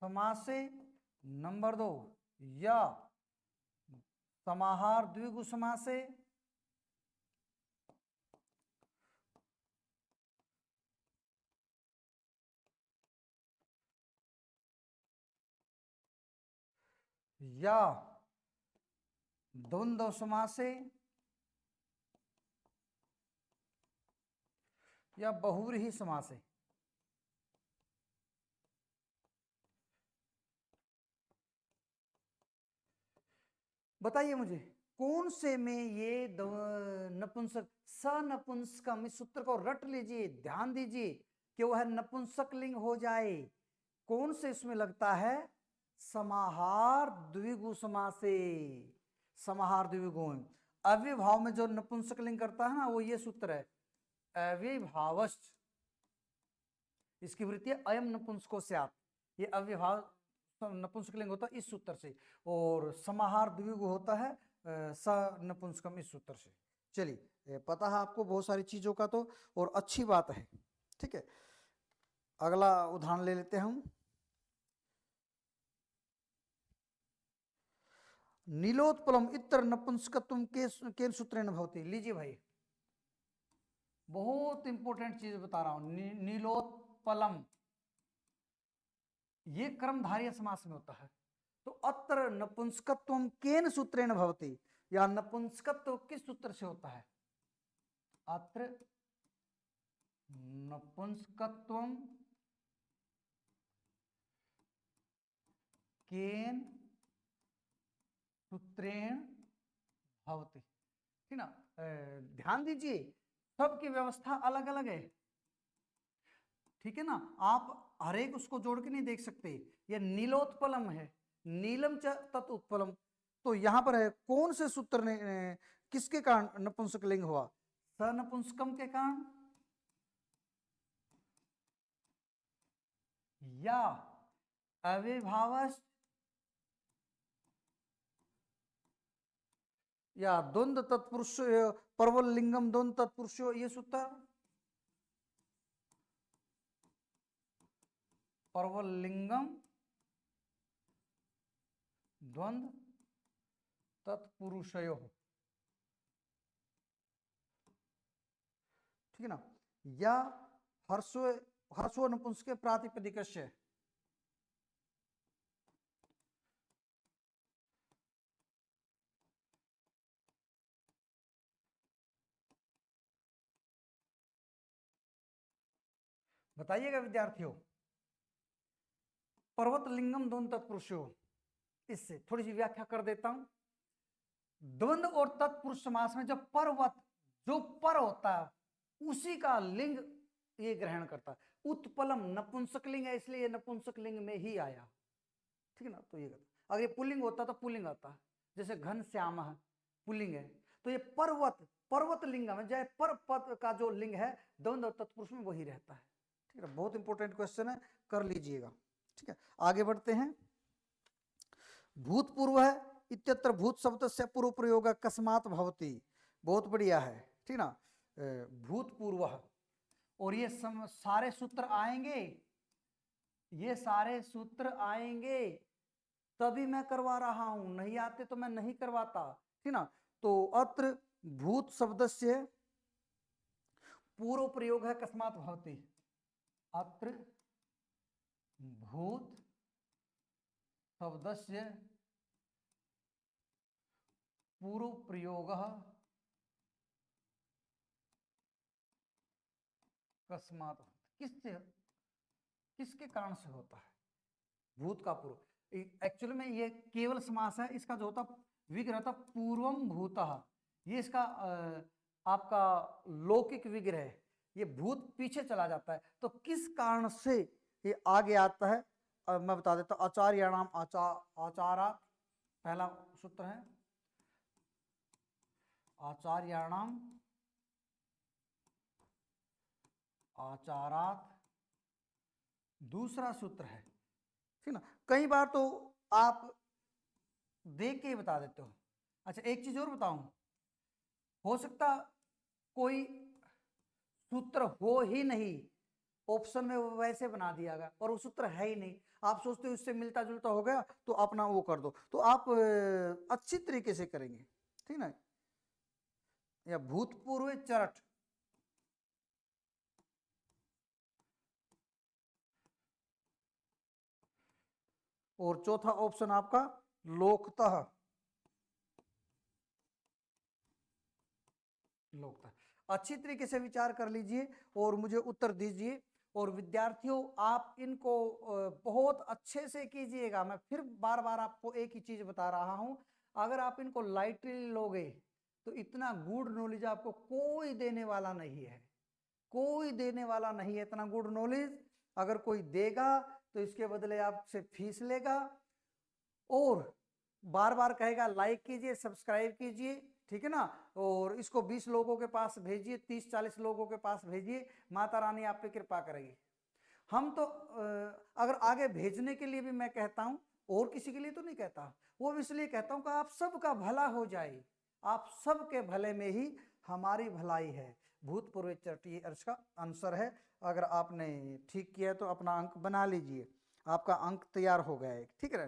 समासे, नंबर 2 या समाहार द्विगु समासे, या द्वंद्व समासे, या बहुव्रीहि समासे। बताइए मुझे कौन से में ये नपुंसक, सनपुंसकम, इस सूत्र को रट लीजिए, ध्यान दीजिए कि वह नपुंसक लिंग हो जाए। कौन से इसमें लगता है? समाहार द्विगु समासे, समाहार द्विगु। अव्ययभाव में जो नपुंसक लिंग करता है ना, वो ये सूत्र है, अव्ययभावश्च, इसकी वृत्ति है अयम नपुंसको स्यात्। ये अव्ययभाव नपुंसक लिंग होता है इस सूत्र से, और समाहार द्विगु होता है स नपुंसकम, इस सूत्र से। चलिए, पता है आपको बहुत सारी चीजों का, तो और अच्छी बात है, ठीक है। अगला उदाहरण ले लेते हैं हम। नीलोत्पलम इतर नपुंसकत्वम केन सूत्रेण भवति। लीजिए भाई, बहुत इंपॉर्टेंट चीज बता रहा हूं। नीलोत्पलम ये कर्मधारय समास में होता है। तो अत्र नपुंसकत्वम केन सूत्रेण भवति, या नपुंसकत्व किस सूत्र से होता है। अत्र नपुंसकत्वम केन सूत्रेण भवति, ठीक ना। ध्यान दीजिए, सबकी व्यवस्था अलग अलग है, ठीक है ना। आप हर एक उसको जोड़ के नहीं देख सकते। यह नीलोत्पलम है, नीलम च तत्उत्पलम। तो यहां पर है कौन से सूत्र ने किसके कारण नपुंसक लिंग हुआ, सनपुंसकम के कारण या अविभावस या द्वंद्व तत्पुरुष परवल लिंगम द्वंद्व तत्पुरुषो, ये सूत्र परवल लिंगम द्वंद्व तत्पुरुषयो, ठीक है ना। या हर्षो नपुंसक प्रातिपदिकस्य, बताइएगा विद्यार्थियों। पर्वत लिंगम द्वंद्व तत्पुरुषो, इससे थोड़ी सी व्याख्या कर देता हूं। द्वंद्व और तत्पुरुष समास में जब पर्वत, जो पर होता है उसी का लिंग ये ग्रहण करता है। उत्पलम नपुंसक लिंग है, इसलिए नपुंसक लिंग में ही आया, ठीक है ना। तो ये अगर ये पुल्लिंग होता तो पुल्लिंग आता, जैसे घन श्याम है पुल्लिंग है। तो ये पर्वत लिंगम है, जय पर पद का जो लिंग है द्वंद्व और तत्पुरुष में वही रहता है, ठीक है। बहुत इंपॉर्टेंट क्वेश्चन है, कर लीजिएगा, ठीक है। आगे बढ़ते हैं। भूतपूर्व है इत्यत्र भूत शब्द से पूर्व प्रयोग अकस्मात भवति, बहुत बढ़िया है, ठीक ना। भूतपूर्व, और ये सारे सूत्र आएंगे, ये सारे सूत्र आएंगे तभी मैं करवा रहा हूं, नहीं आते तो मैं नहीं करवाता, ठीक ना। तो अत्र भूत शब्द से पूर्व प्रयोग है अकस्मात भवति, अत्र भूत शब्द से पूर्व प्रयोग अकस्मात, किससे, किसके कारण से होता है, भूत का पूर्व। एक्चुअली में ये केवल समास है, इसका जो होता विग्रह होता पूर्वम भूतः, ये इसका आपका लौकिक विग्रह है। ये भूत पीछे चला जाता है, तो किस कारण से ये आगे आता है मैं बता देता हूं। आचार्याणाम आचारात्, पहला सूत्र है आचार्याणाम आचारात्, दूसरा सूत्र है, ठीक ना। कई बार तो आप देख के ही बता देते हो। अच्छा एक चीज और बताऊं, हो सकता कोई सूत्र हो ही नहीं, ऑप्शन में वैसे बना दिया गया और वो सूत्र है ही नहीं, आप सोचते हो इससे मिलता जुलता हो गया तो अपना वो कर दो, तो आप अच्छी तरीके से करेंगे, ठीक ना। या भूतपूर्व चरट, और चौथा ऑप्शन आपका लोकतः, अच्छी तरीके से विचार कर लीजिए और मुझे उत्तर दीजिए। और विद्यार्थियों आप इनको बहुत अच्छे से कीजिएगा। मैं फिर बार बार आपको एक ही चीज बता रहा हूं, अगर आप इनको लाइटली लोगे तो इतना गुड नॉलेज आपको कोई देने वाला नहीं है, कोई देने वाला नहीं है इतना गुड नॉलेज। अगर कोई देगा तो इसके बदले आपसे फीस लेगा और बार बार कहेगा लाइक कीजिए सब्सक्राइब कीजिए, ठीक है ना। और इसको 20 लोगों के पास भेजिए, 30-40 लोगों के पास भेजिए, माता रानी आप पे कृपा करेगी। हम तो अगर आगे भेजने के लिए भी मैं कहता हूं, और किसी के लिए तो नहीं कहता, वो इसलिए कहता हूं कि आप सबका भला हो जाए, आप सबके भले में ही हमारी भलाई है। भूतपूर्व चरटी अर्थ का आंसर है। अगर आपने ठीक किया तो अपना अंक बना लीजिए, आपका अंक तैयार हो गया है, ठीक है।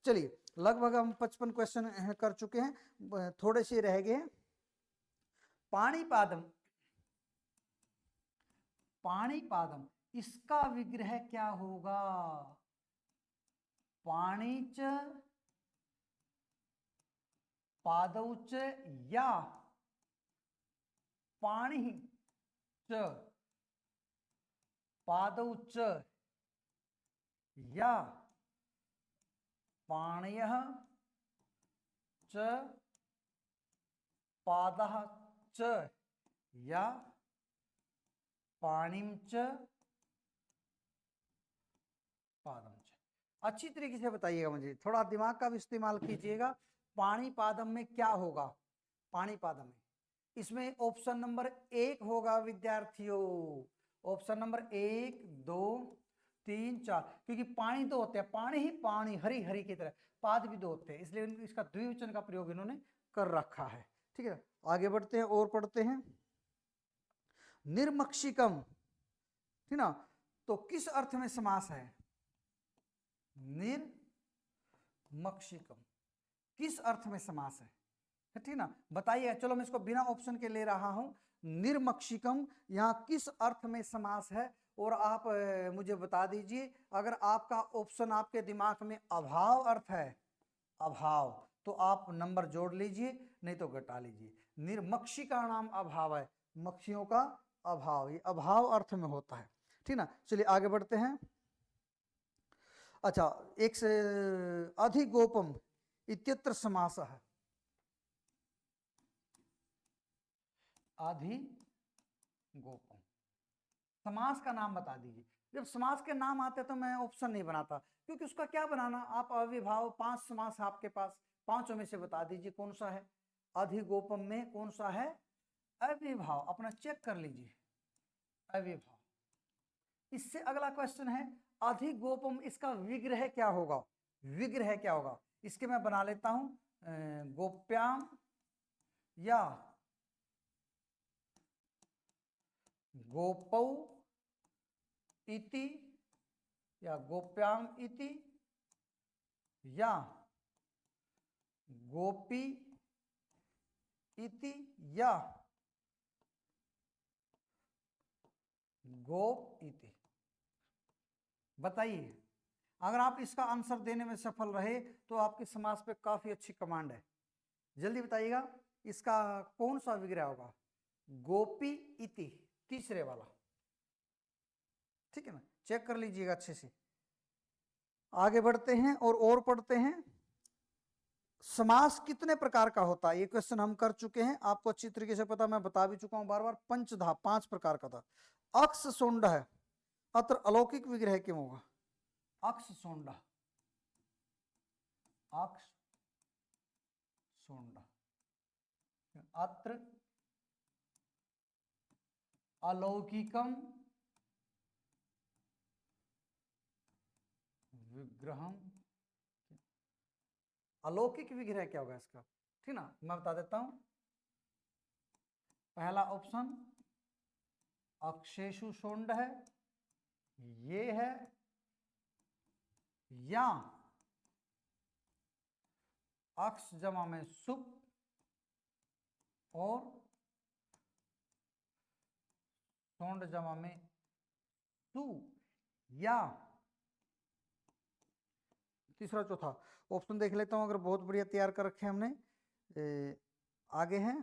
चलिए लगभग हम 55 क्वेश्चन कर चुके हैं, थोड़े से रह गए हैं। पाणिपादम, पाणिपादम इसका विग्रह क्या होगा? पाणिच पादौच या पाणि च पादौच या पाणयः च पादः च या पाणिम च पादम च। अच्छी तरीके से बताइएगा, मुझे थोड़ा दिमाग का भी इस्तेमाल कीजिएगा। पाणिपादम में क्या होगा? पाणिपादम में इसमें ऑप्शन नंबर 1 होगा विद्यार्थियों, ऑप्शन नंबर 1 2 3 4, क्योंकि पानी दो होते हैं, पानी ही पानी, हरी हरी की तरह, पाद भी दो होते हैं, इसलिए इसका द्विवचन का प्रयोग इन्होंने कर रखा है। ठीक है, आगे बढ़ते हैं और पढ़ते हैं। निर्मक्षिकम, ठीक ना, तो किस अर्थ में समास है? निर्मक्षिकम किस अर्थ में समास है? ठीक ना, बताइए। चलो मैं इसको बिना ऑप्शन के ले रहा हूं। निर्मक्षिकम यहाँ किस अर्थ में समास है? और आप मुझे बता दीजिए। अगर आपका ऑप्शन आपके दिमाग में अभाव अर्थ है, अभाव, तो आप नंबर जोड़ लीजिए, नहीं तो घटा लीजिए। निर्मक्षी का नाम अभाव है, मक्षियों का अभाव, ये अभाव अर्थ में होता है। ठीक ना, चलिए आगे बढ़ते हैं। अच्छा, एक से अधिगोपम इत्यत्र समास है। अधिगोपम समास का नाम बता दीजिए। जब समास के नाम आते तो मैं ऑप्शन नहीं बनाता, क्योंकि उसका क्या बनाना। आप अविभाव 5 समास आपके पास, पांचों में से बता दीजिए कौन सा है। अधिगोपम में कौन सा है? अविभाव, अपना चेक कर लीजिए, अविभाव। इससे अगला क्वेश्चन है अधिगोपम, इसका विग्रह क्या होगा? विग्रह क्या होगा? इसके मैं बना लेता हूं, गोप्याम या गोपौ इति या गोप्याम इति या गोपी इति या गोप इति। बताइए, अगर आप इसका आंसर देने में सफल रहे तो आपके समास पे काफी अच्छी कमांड है। जल्दी बताइएगा, इसका कौन सा विग्रह होगा? गोपी इति, तीसरे वाला। ठीक है ना, चेक कर लीजिएगा अच्छे से। आगे बढ़ते हैं और पढ़ते हैं। समास कितने प्रकार का होता है? ये क्वेश्चन हम कर चुके हैं, आपको अच्छी तरीके से पता, मैं बता भी चुका हूं बार बार। पंचधा 5 प्रकार का था। अक्ष सोंड है, अत्र अलौकिक विग्रह क्यों होगा? अक्ष सोंड, अक्ष सोंड, अत्र अलौकिकम विग्रहम। अलौकिक विग्रह क्या होगा इसका? ठीक ना, मैं बता देता हूं। पहला ऑप्शन अक्षेषु सोंड है, ये है, या अक्ष जमा में सुप और सोंड जमा में सु, या तीसरा चौथा ऑप्शन देख लेता हूं, अगर बहुत बढ़िया तैयार कर रखे हमने। आगे है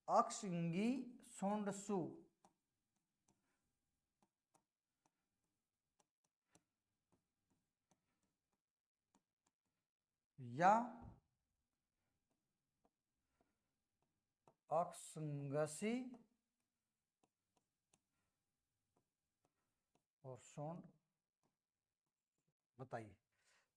अक्षिंगी सोंड सु, या अक्षंगसी और सोंड। बताइए,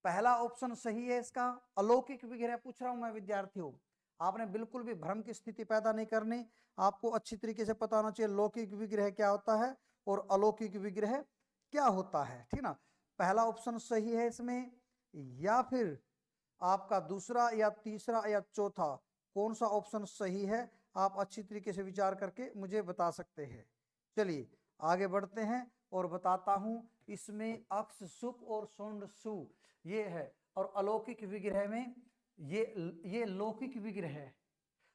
पहला ऑप्शन सही है इसका, अलौकिक विग्रह पूछ रहा हूं मैं विद्यार्थियों। आपने बिल्कुल भी भ्रम की स्थिति पैदा नहीं करनी, आपको अच्छी तरीके से पता होना चाहिए लौकिक विग्रह क्या होता है और अलौकिक विग्रह क्या होता है। ठीक ना, पहला ऑप्शन सही है इसमें, या फिर आपका दूसरा या तीसरा या चौथा, कौन सा ऑप्शन सही है आप अच्छी तरीके से विचार करके मुझे बता सकते हैं। चलिए आगे बढ़ते हैं और बताता हूं इसमें अक्ष सुप और सोंड सु ये है, और अलौकिक विग्रह में ये लौकिक विग्रह है।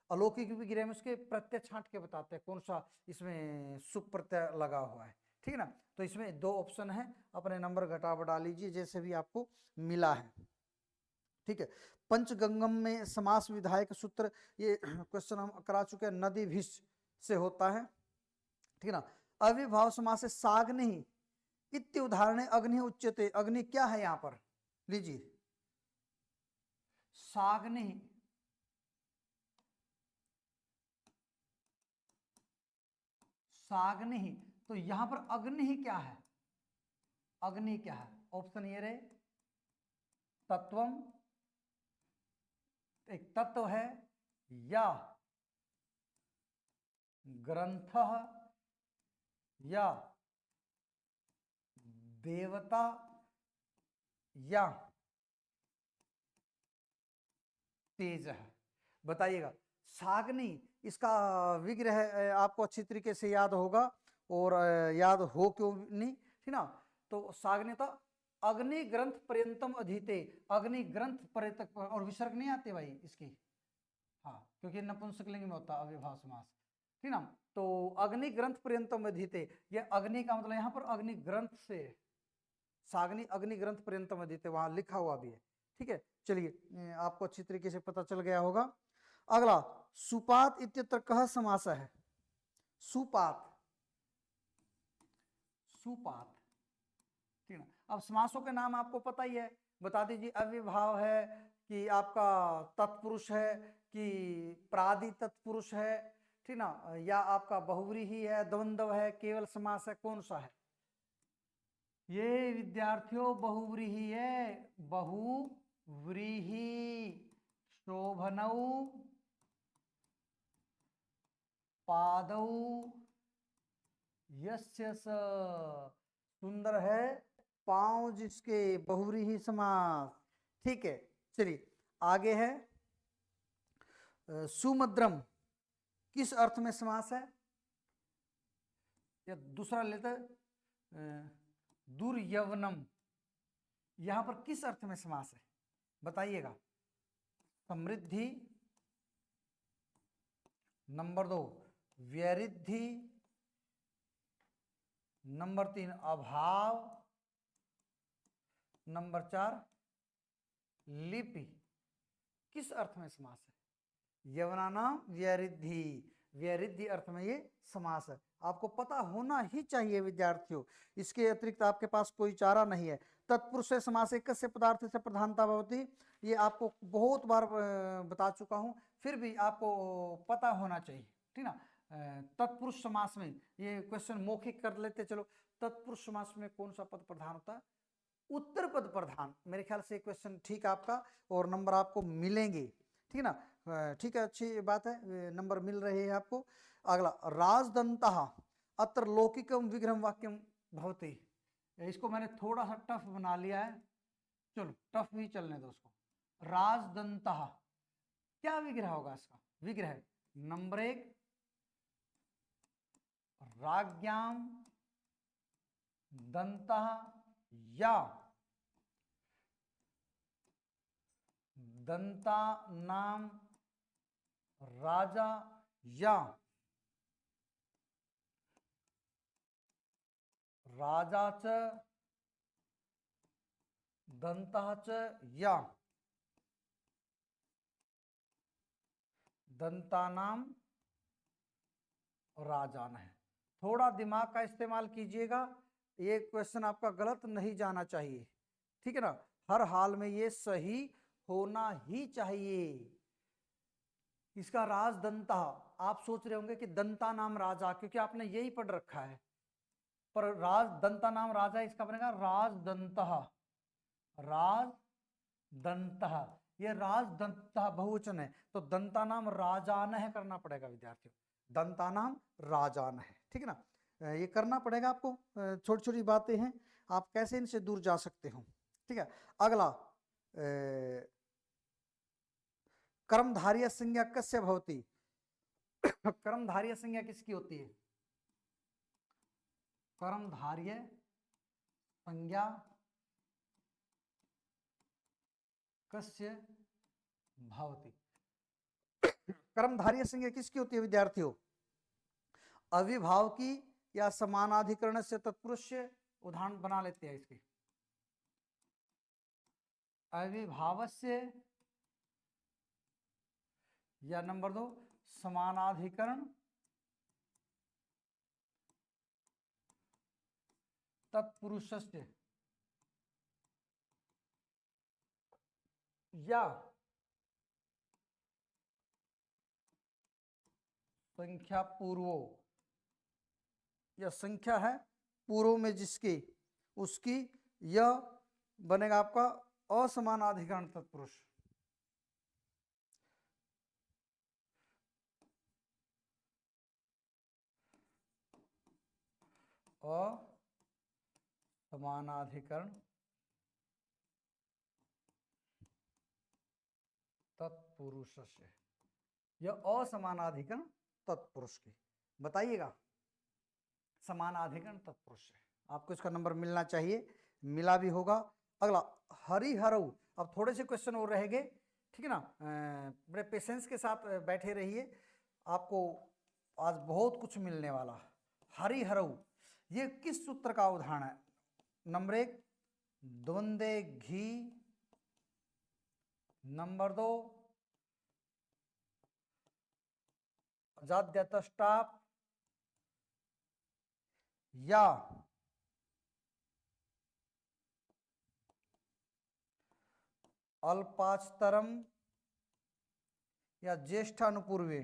अलौकिक विग्रह में उसके प्रत्यय छांट के बताते हैं कौन सा इसमें सुप प्रत्यय लगा हुआ है, ठीक है ना। तो इसमें दो ऑप्शन है, अपने नंबर घटा बढ़ा लीजिए जैसे भी आपको मिला है, ठीक है। पंचगंगम में समास विधायक सूत्र, ये क्वेश्चन हम करा चुके हैं, नदी भिष से होता है, ठीक है ना। अविभाव समास से साग्नि इत्य उदाहरण अग्नि उच्यते, अग्नि क्या है यहां पर, लीजिए साग्नि, साग्नि, तो यहां पर अग्नि ही क्या है, अग्नि क्या है, ऑप्शन ये रहे तत्वम, एक तत्व है, या ग्रंथ, या देवता, या तेज है। बताइएगा साग्नि, इसका विग्रह आपको अच्छी तरीके से याद होगा, और याद हो क्यों नहीं, ठीक ना। तो साग्नि था अग्नि ग्रंथ पर्यंतम अधीते, अग्नि ग्रंथ पर्यंत, और विसर्ग नहीं आते भाई इसकी, हाँ क्योंकि नपुंसकलिंग में होता अविभाव समास, ठीक ना। तो अग्नि ग्रंथ पर्यंतम अधीते, ये अग्नि का मतलब यहाँ पर अग्नि ग्रंथ से, साग्नि अग्नि ग्रंथ पर्यंतम अधीते वहां लिखा हुआ भी है, ठीक है। चलिए आपको अच्छी तरीके से पता चल गया होगा। अगला सुपात इत्यत्र कह समास है, सुपात, सुपात, ठीक है। अब समासों के नाम आपको पता ही है, बता दीजिए अविभाव है कि आपका तत्पुरुष है कि प्रादि तत्पुरुष है, ठीक ना, या आपका बहुव्रीहि है, द्वंद्व है, केवल समास है, कौन सा है। ये विद्यार्थियों बहुव्रीहि है, बहुव्रीहि, शोभनौ पादौ यस्य स, सुंदर है पांव जिसके, बहुव्रीहि समास, ठीक है। चलिए आगे है सुमद्रम, किस अर्थ में समास है, या दूसरा लेते दुर्यवनम, यहां पर किस अर्थ में समास है बताइएगा। समृद्धि, नंबर 2 व्यरिद्धि, नंबर 3 अभाव, नंबर 4 लिपि, किस अर्थ में समास है, यवनानाम व्यरिद्धि, व्यरिद्धि अर्थ में ये समास है। आपको पता होना ही चाहिए विद्यार्थियों, इसके अतिरिक्त आपके पास कोई चारा नहीं है। तत्पुरुष से समास एक से पदार्थ से प्रधानता भवति, ये आपको बहुत बार बता चुका हूं, फिर भी आपको पता होना चाहिए, ठीक ना। तत्पुरुष समास में ये क्वेश्चन मौखिक कर लेते चलो, तत्पुरुष समास में कौन सा पद प्रधान होता है, उत्तर पद प्रधान, मेरे ख्याल से क्वेश्चन ठीक आपका, और नंबर आपको मिलेंगे, ठीक है ना। ठीक है, अच्छी बात है, नंबर मिल रहे हैं आपको। अगला राजदंतः अत्र लौकिकम विग्रहम वाक्यम भवति, इसको मैंने थोड़ा सा टफ बना लिया है, चलो टफ भी चलने दो उसको। राजदंतः क्या विग्रह होगा इसका, विग्रह नंबर 1 राज्ञाम दंतः, या दंता नाम राजा, या राजा च दंतः च, या दंता नाम राजान है। थोड़ा दिमाग का इस्तेमाल कीजिएगा, ये क्वेश्चन आपका गलत नहीं जाना चाहिए, ठीक है ना। हर हाल में ये सही होना ही चाहिए। इसका राज दंता, आप सोच रहे होंगे कि दंता नाम राजा, क्योंकि आपने यही पढ़ रखा है, पर राज दंता नाम राजा इसका बनेगा राज दंतः, राज दंतः, ये राज दंतः बहुवचन है, तो दंता नाम राजान है करना पड़ेगा विद्यार्थियों, दंता नाम राजान है, ठीक है ना। ये करना पड़ेगा आपको, छोटी छोटी बातें हैं, आप कैसे इनसे दूर जा सकते हो, ठीक है। अगला कर्मधार्य संज्ञा कस्य भवति, कर्मधार्य संज्ञा किसकी होती है, कर्मधार्य संज्ञा कस्य भवति। कर्मधार्य संज्ञा किसकी होती है विद्यार्थियों? अविभाव की या समानाधिकरण से तत्पुरुष से। उदाहरण बना लेते हैं इसके। अविभावस्य या नंबर 2 समानाधिकरण तत्पुरुषस्य या संख्या पूर्वो, या संख्या है पूर्व में जिसकी उसकी, यह बनेगा आपका असमानाधिकरण तत्पुरुष। असमानाधिकरण तत्पुरुष से, यह असमानाधिकरण तत्पुरुष की। बताइएगा समानाधिकरण तत्पुरुष से। आपको इसका नंबर मिलना चाहिए, मिला भी होगा। अगला हरिहरऊ। अब थोड़े से क्वेश्चन और रहेंगे, ठीक है ना। बड़े पेशेंस के साथ बैठे रहिए, आपको आज बहुत कुछ मिलने वाला। हरिहरऊ ये किस सूत्र का उदाहरण है? नंबर 1 द्वंद्वे घी, नंबर 2 अजाद्यतष्टाप, या अल्पाचतरम, या ज्येष्ठा अनुपूर्वे।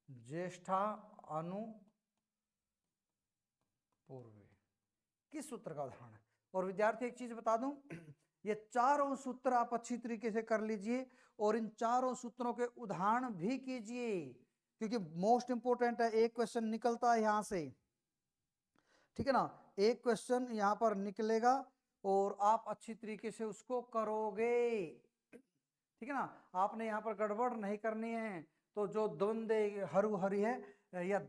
ज्येष्ठा अनुपूर्वे किस सूत्र का उदाहरण है? और विद्यार्थी एक चीज बता दूं, ये चारों सूत्र आप अच्छी तरीके से कर लीजिए और इन चारों सूत्रों के उदाहरण भी कीजिए, क्योंकि मोस्ट इंपोर्टेंट है। एक क्वेश्चन निकलता है यहां से, ठीक है ना। एक क्वेश्चन यहां पर निकलेगा और आप अच्छी तरीके से उसको करोगे, ठीक है ना। आपने यहाँ पर गड़बड़ नहीं करनी है। तो जो द्वंद्व हरु हरि है या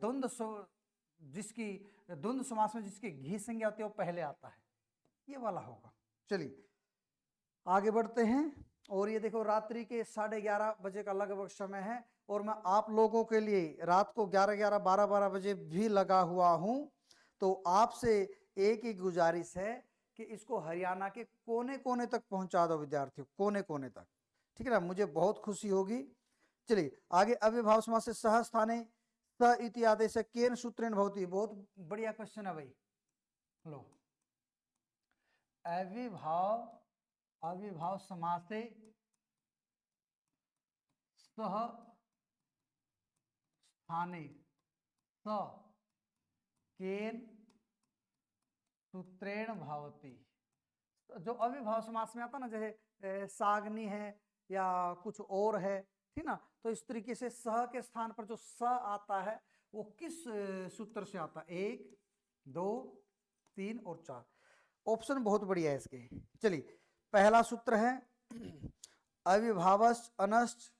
जिसकी द्वंद्व समास में जिसकी घी संज्ञा होती है वो पहले आता है, ये वाला होगा। चलिए आगे बढ़ते हैं। और ये देखो रात्रि के 11:30 बजे का लगभग समय है और मैं आप लोगों के लिए रात को 11:11 12 बजे भी लगा हुआ हूं। तो आपसे एक ही गुजारिश है कि इसको हरियाणा के कोने कोने तक पहुंचा दो विद्यार्थियों, कोने कोने तक, ठीक है ना। मुझे बहुत खुशी होगी। चलिए आगे। अव्ययभाव समास से सह स्थाने स इति आदेश केन सूत्रेण भवति। बहुत बढ़िया क्वेश्चन है भाई। लो अव्ययभाव समास से सह स्थाने स केन सूत्रेण भवति। जो अव्ययभाव समास में आता ना, जैसे सागनी है या कुछ और है, ठीक ना। तो इस तरीके से सह के स्थान पर जो स आता है वो किस सूत्र से आता है? 1 2 3 और 4। ऑप्शन बहुत बढ़िया है इसके। चलिए पहला सूत्र है अविभावश्च अनश्च।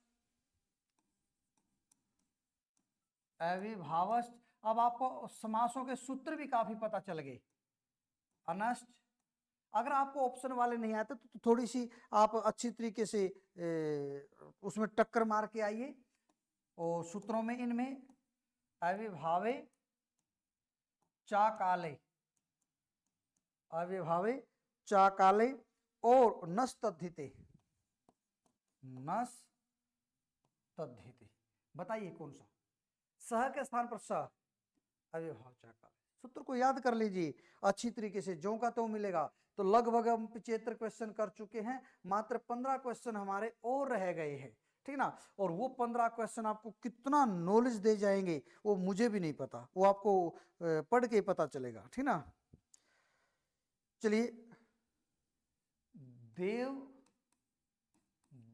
अविभावश्च, अब आपको समासों के सूत्र भी काफी पता चल गए। अनश्च, अगर आपको ऑप्शन वाले नहीं आते तो थोड़ी सी आप अच्छी तरीके से उसमें टक्कर मार के आइए। और सूत्रों में इनमें अविभावे चाकाले, अविभावे चाकाले और नस तद्धिते, नस तद्धिते। बताइए कौन सा? सह के स्थान पर सह, अविभाव चाकाले। सूत्र को याद कर लीजिए अच्छी तरीके से, जो का तो मिलेगा। तो लगभग हम 75 क्वेश्चन कर चुके हैं, मात्र 15 क्वेश्चन हमारे और रह गए हैं, ठीक ना। और वो 15 क्वेश्चन आपको कितना नॉलेज दे जाएंगे वो मुझे भी नहीं पता, वो आपको पढ़ के पता चलेगा, ठीक ना। चलिए देव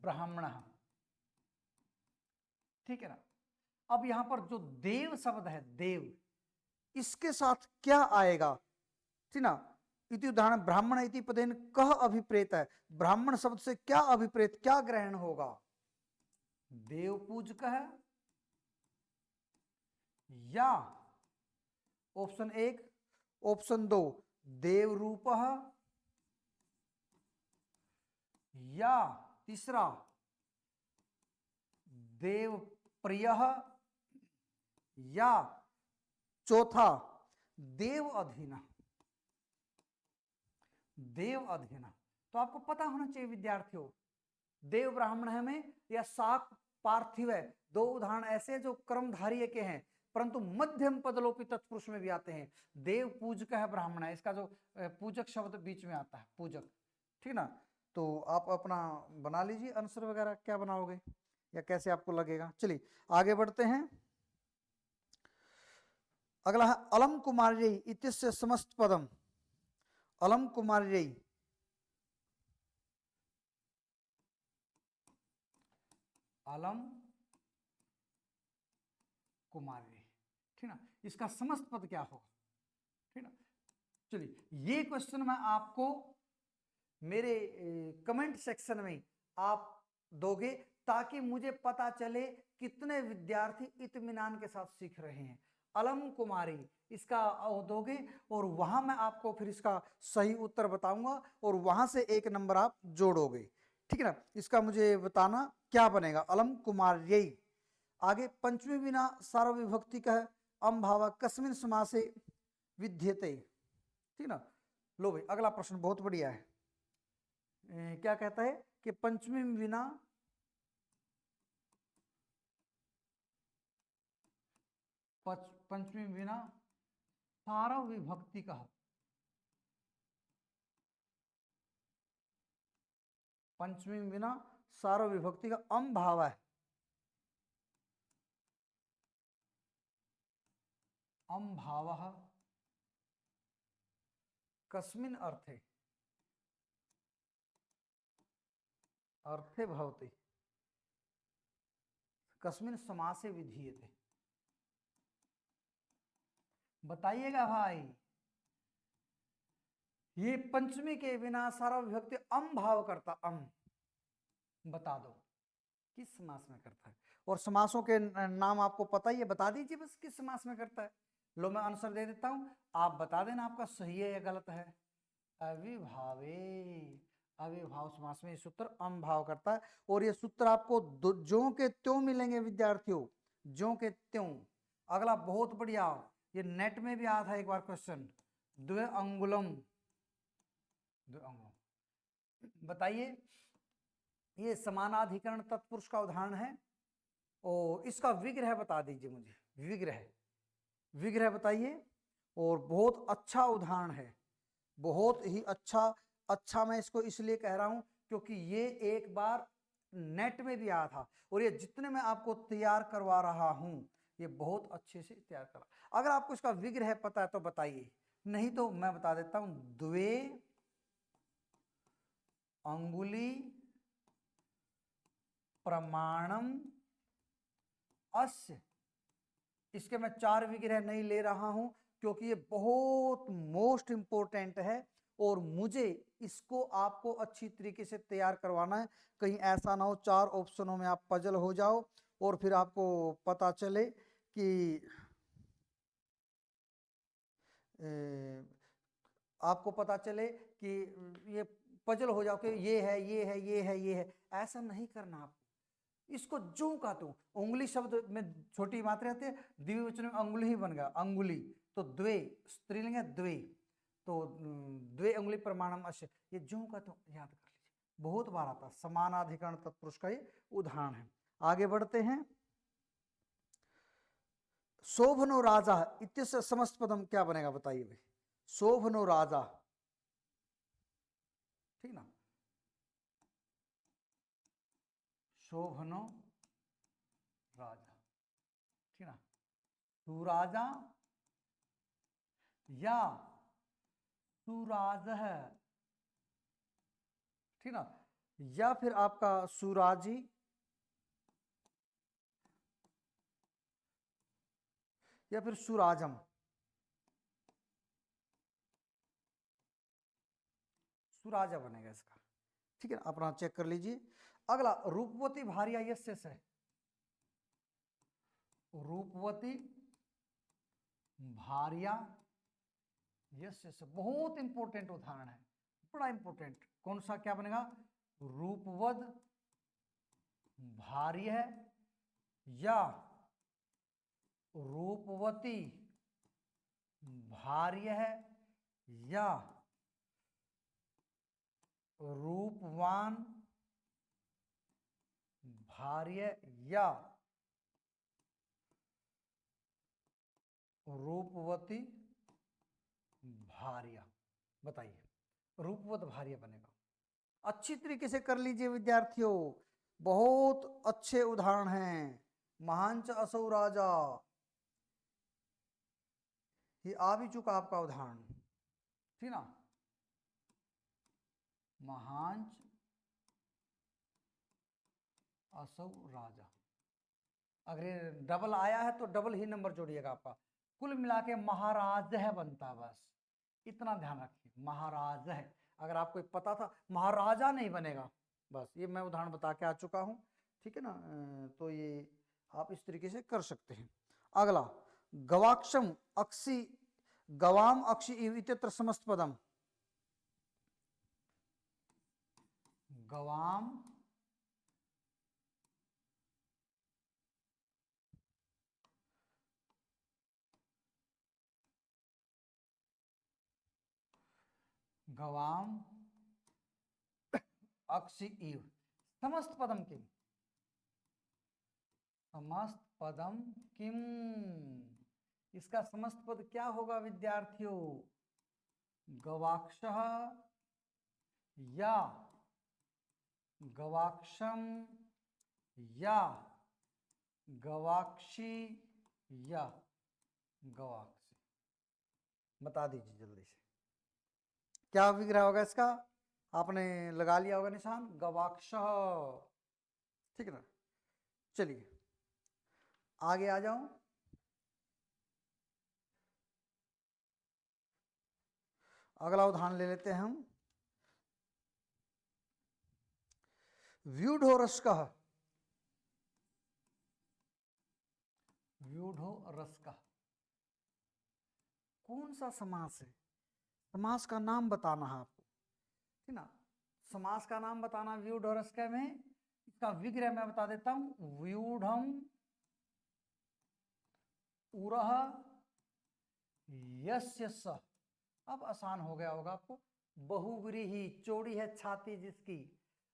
ब्राह्मण, ठीक है ना। अब यहां पर जो देव शब्द है, देव, इसके साथ क्या आएगा, ठीक ना। इति उदाहरण ब्राह्मण इति पदेन कह अभिप्रेत है। ब्राह्मण शब्द से क्या अभिप्रेत, क्या ग्रहण होगा? देव पूजक है या ऑप्शन 1, ऑप्शन 2 देवरूपः, या तीसरा देवप्रियः, या चौथा देव अधीन। देव अधीन तो आपको पता होना चाहिए विद्यार्थियों, देव ब्राह्मण है में या शाक पार्थिव है, दो उदाहरण ऐसे जो कर्मधारीय के हैं परंतु मध्यम पदलोपी तत्पुरुष में भी आते हैं। देव पूजक है, ब्राह्मण है, इसका जो पूजक शब्द बीच में आता है, पूजक, ठीक ना। तो आप अपना बना लीजिए आंसर वगैरह, क्या बनाओगे या कैसे आपको लगेगा। चलिए आगे बढ़ते हैं। अगला है अलम कुमार्यै इत्यस्य समस्त पदम। अलम कुमार्यै, अलम कुमार्यै, ठीक ना, इसका समस्त पद क्या होगा, ठीक ना। चलिए ये क्वेश्चन मैं आपको मेरे कमेंट सेक्शन में आप दोगे ताकि मुझे पता चले कितने विद्यार्थी इत्मीनान के साथ सीख रहे हैं। अलम कुमारी इसका दोगे और वहां मैं आपको फिर इसका सही उत्तर बताऊंगा और वहां से 1 नंबर आप जोड़ोगे, ठीक है ना। इसका मुझे बताना क्या बनेगा, अलम कुमार्यै। आगे पंचमी बिना सार्वविभक्ति का है, अम भाव कस्मिन् समासे विद्यते, ठीक ना। लो भाई अगला प्रश्न बहुत बढ़िया है। क्या कहता है कि पंचमी बिना पंचमी बिना सार्वविभक्ति का, पंचमी बिना सार्वविभक्ति का अम भाव है, अम भाव कस्मिन् अर्थे, अर्थे भवति, कस्मिन् समासे विधीयते। बताइएगा भाई, ये पंचमी के बिना सार्वविभक्ति अम भाव करता, अम, बता दो किस समास में करता है। और समासों के नाम आपको पता ही है, बता दीजिए बस किस समास में करता है। लो मैं आंसर दे देता हूं, आप बता देना आपका सही है या गलत है। अविभावे, अविभाव समास में ये सूत्र अम भाव करता है और ये सूत्र आपको ज्यों के त्यों मिलेंगे विद्यार्थियों, ज्यों के त्यों। अगला बहुत बढ़िया, ये नेट में भी आया था एक बार क्वेश्चन, द्वे अंगुलम, द्वे अंगुलम, बताइए ये समानाधिकरण तत्पुरुष का उदाहरण है और इसका विग्रह बता दीजिए मुझे, विग्रह, विग्रह बताइए। और बहुत अच्छा उदाहरण है, बहुत ही अच्छा। अच्छा मैं इसको इसलिए कह रहा हूं क्योंकि ये एक बार नेट में भी आया था और ये जितने मैं आपको तैयार करवा रहा हूं ये बहुत अच्छे से तैयार करा। अगर आपको इसका विग्रह पता है तो बताइए, नहीं तो मैं बता देता हूं, द्वे अंगुली प्रमाणम अस्य। इसके मैं 4 विग्रह नहीं ले रहा हूं क्योंकि ये बहुत मोस्ट इंपोर्टेंट है और मुझे इसको आपको अच्छी तरीके से तैयार करवाना है। कहीं ऐसा ना हो 4 ऑप्शनों में आप पजल हो जाओ और फिर आपको पता चले कि आपको पता चले कि ये पजल हो जाओ कि ये है ये है ये है ये है। ऐसा नहीं करना आपको, इसको जो का तो उंगली शब्द में छोटी मात्रा रहती है, द्विवचन में अंगुली ही बन गया, अंगुली। तो द्वे स्त्रीलिंग है, द्वे, तो द्वे अंगुली प्रमाणम अश्य, ये जो का तो याद कर लीजिए, बहुत बार आता, समानाधिकरण तत्पुरुष का ये उदाहरण है। आगे बढ़ते हैं। शोभनो राजा इत्यस्य समस्त पदम क्या बनेगा बताइए भाई, शोभनो राजा, ठीक ना, शोभनो राजा, ठीक ना, सुराजा या सुराज है, ठीक ना, या फिर आपका सुराजी या फिर सुराजम, सुराजा बनेगा इसका, ठीक है, अपना चेक कर लीजिए। अगला रूपवती भार्या यस्य है, रूपवती भार्या। यस यस, बहुत इंपॉर्टेंट उदाहरण है, बड़ा इंपॉर्टेंट। कौन सा, क्या बनेगा? रूपवद भार्य है या रूपवती भार्य है या रूपवान भार्य या रूपवती भार्य। बताइए, रूपवत भार्य बनेगा। अच्छी तरीके से कर लीजिए विद्यार्थियों, बहुत अच्छे उदाहरण हैं। महांच असौ राजा, ये आ भी चुका आपका उदाहरण, ठीक ना? महांच असौ राजा, अगर डबल आया है तो डबल ही नंबर जोड़िएगा आपका। कुल मिला के महाराज है बनता, बस इतना ध्यान रखिए, महाराज है। अगर आपको पता था, महाराजा नहीं बनेगा। बस ये मैं उदाहरण बता के आ चुका हूं, ठीक है ना? तो ये आप इस तरीके से कर सकते हैं। अगला, गवाक्षम अक्षी गवाम अक्षी इत्यत्र समस्त पदम। गवाम गवाम अक्षी इव समस्त पदम किम, समस्त पदम किम, इसका समस्त पद क्या होगा विद्यार्थियों? गवाक्षः या गवाक्षम या गवाक्षी या गवाक्षी। बता दीजिए जल्दी से, क्या विग्रह होगा इसका? आपने लगा लिया होगा निशान, गवाक्षः, ठीक है ना? चलिए आगे आ जाऊं। अगला उदाहरण ले लेते हैं हम। व्यूढ़ोरस्कः, व्यूढ़ोरस्कः कौन सा समास है? समास का नाम बताना है आपको, ठीक ना? समास का नाम बताना व्यूढ़ोरस्कः में। इसका विग्रह मैं बता देता हूं, व्यूढ़म उरः यस्य सः। अब आसान हो गया होगा आपको, बहुव्रीहि, चौड़ी है छाती जिसकी।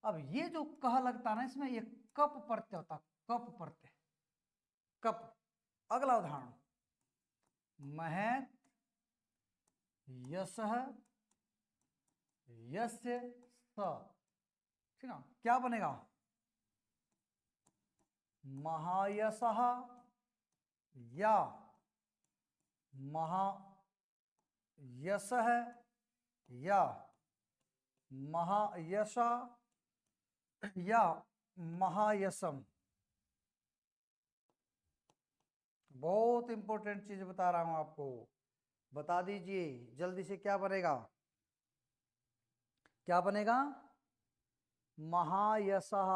अब ये जो कह लगता ना, इसमें ये कप प्रत्यय होता, कप प्रत्यय, कप। अगला उदाहरण, महत् यशः यस्य स, ठीक ना? क्या बनेगा? महायशः या महायशः या महायशा या महायशम। बहुत इंपॉर्टेंट चीज बता रहा हूं आपको, बता दीजिए जल्दी से, क्या बनेगा? क्या बनेगा? महायशः,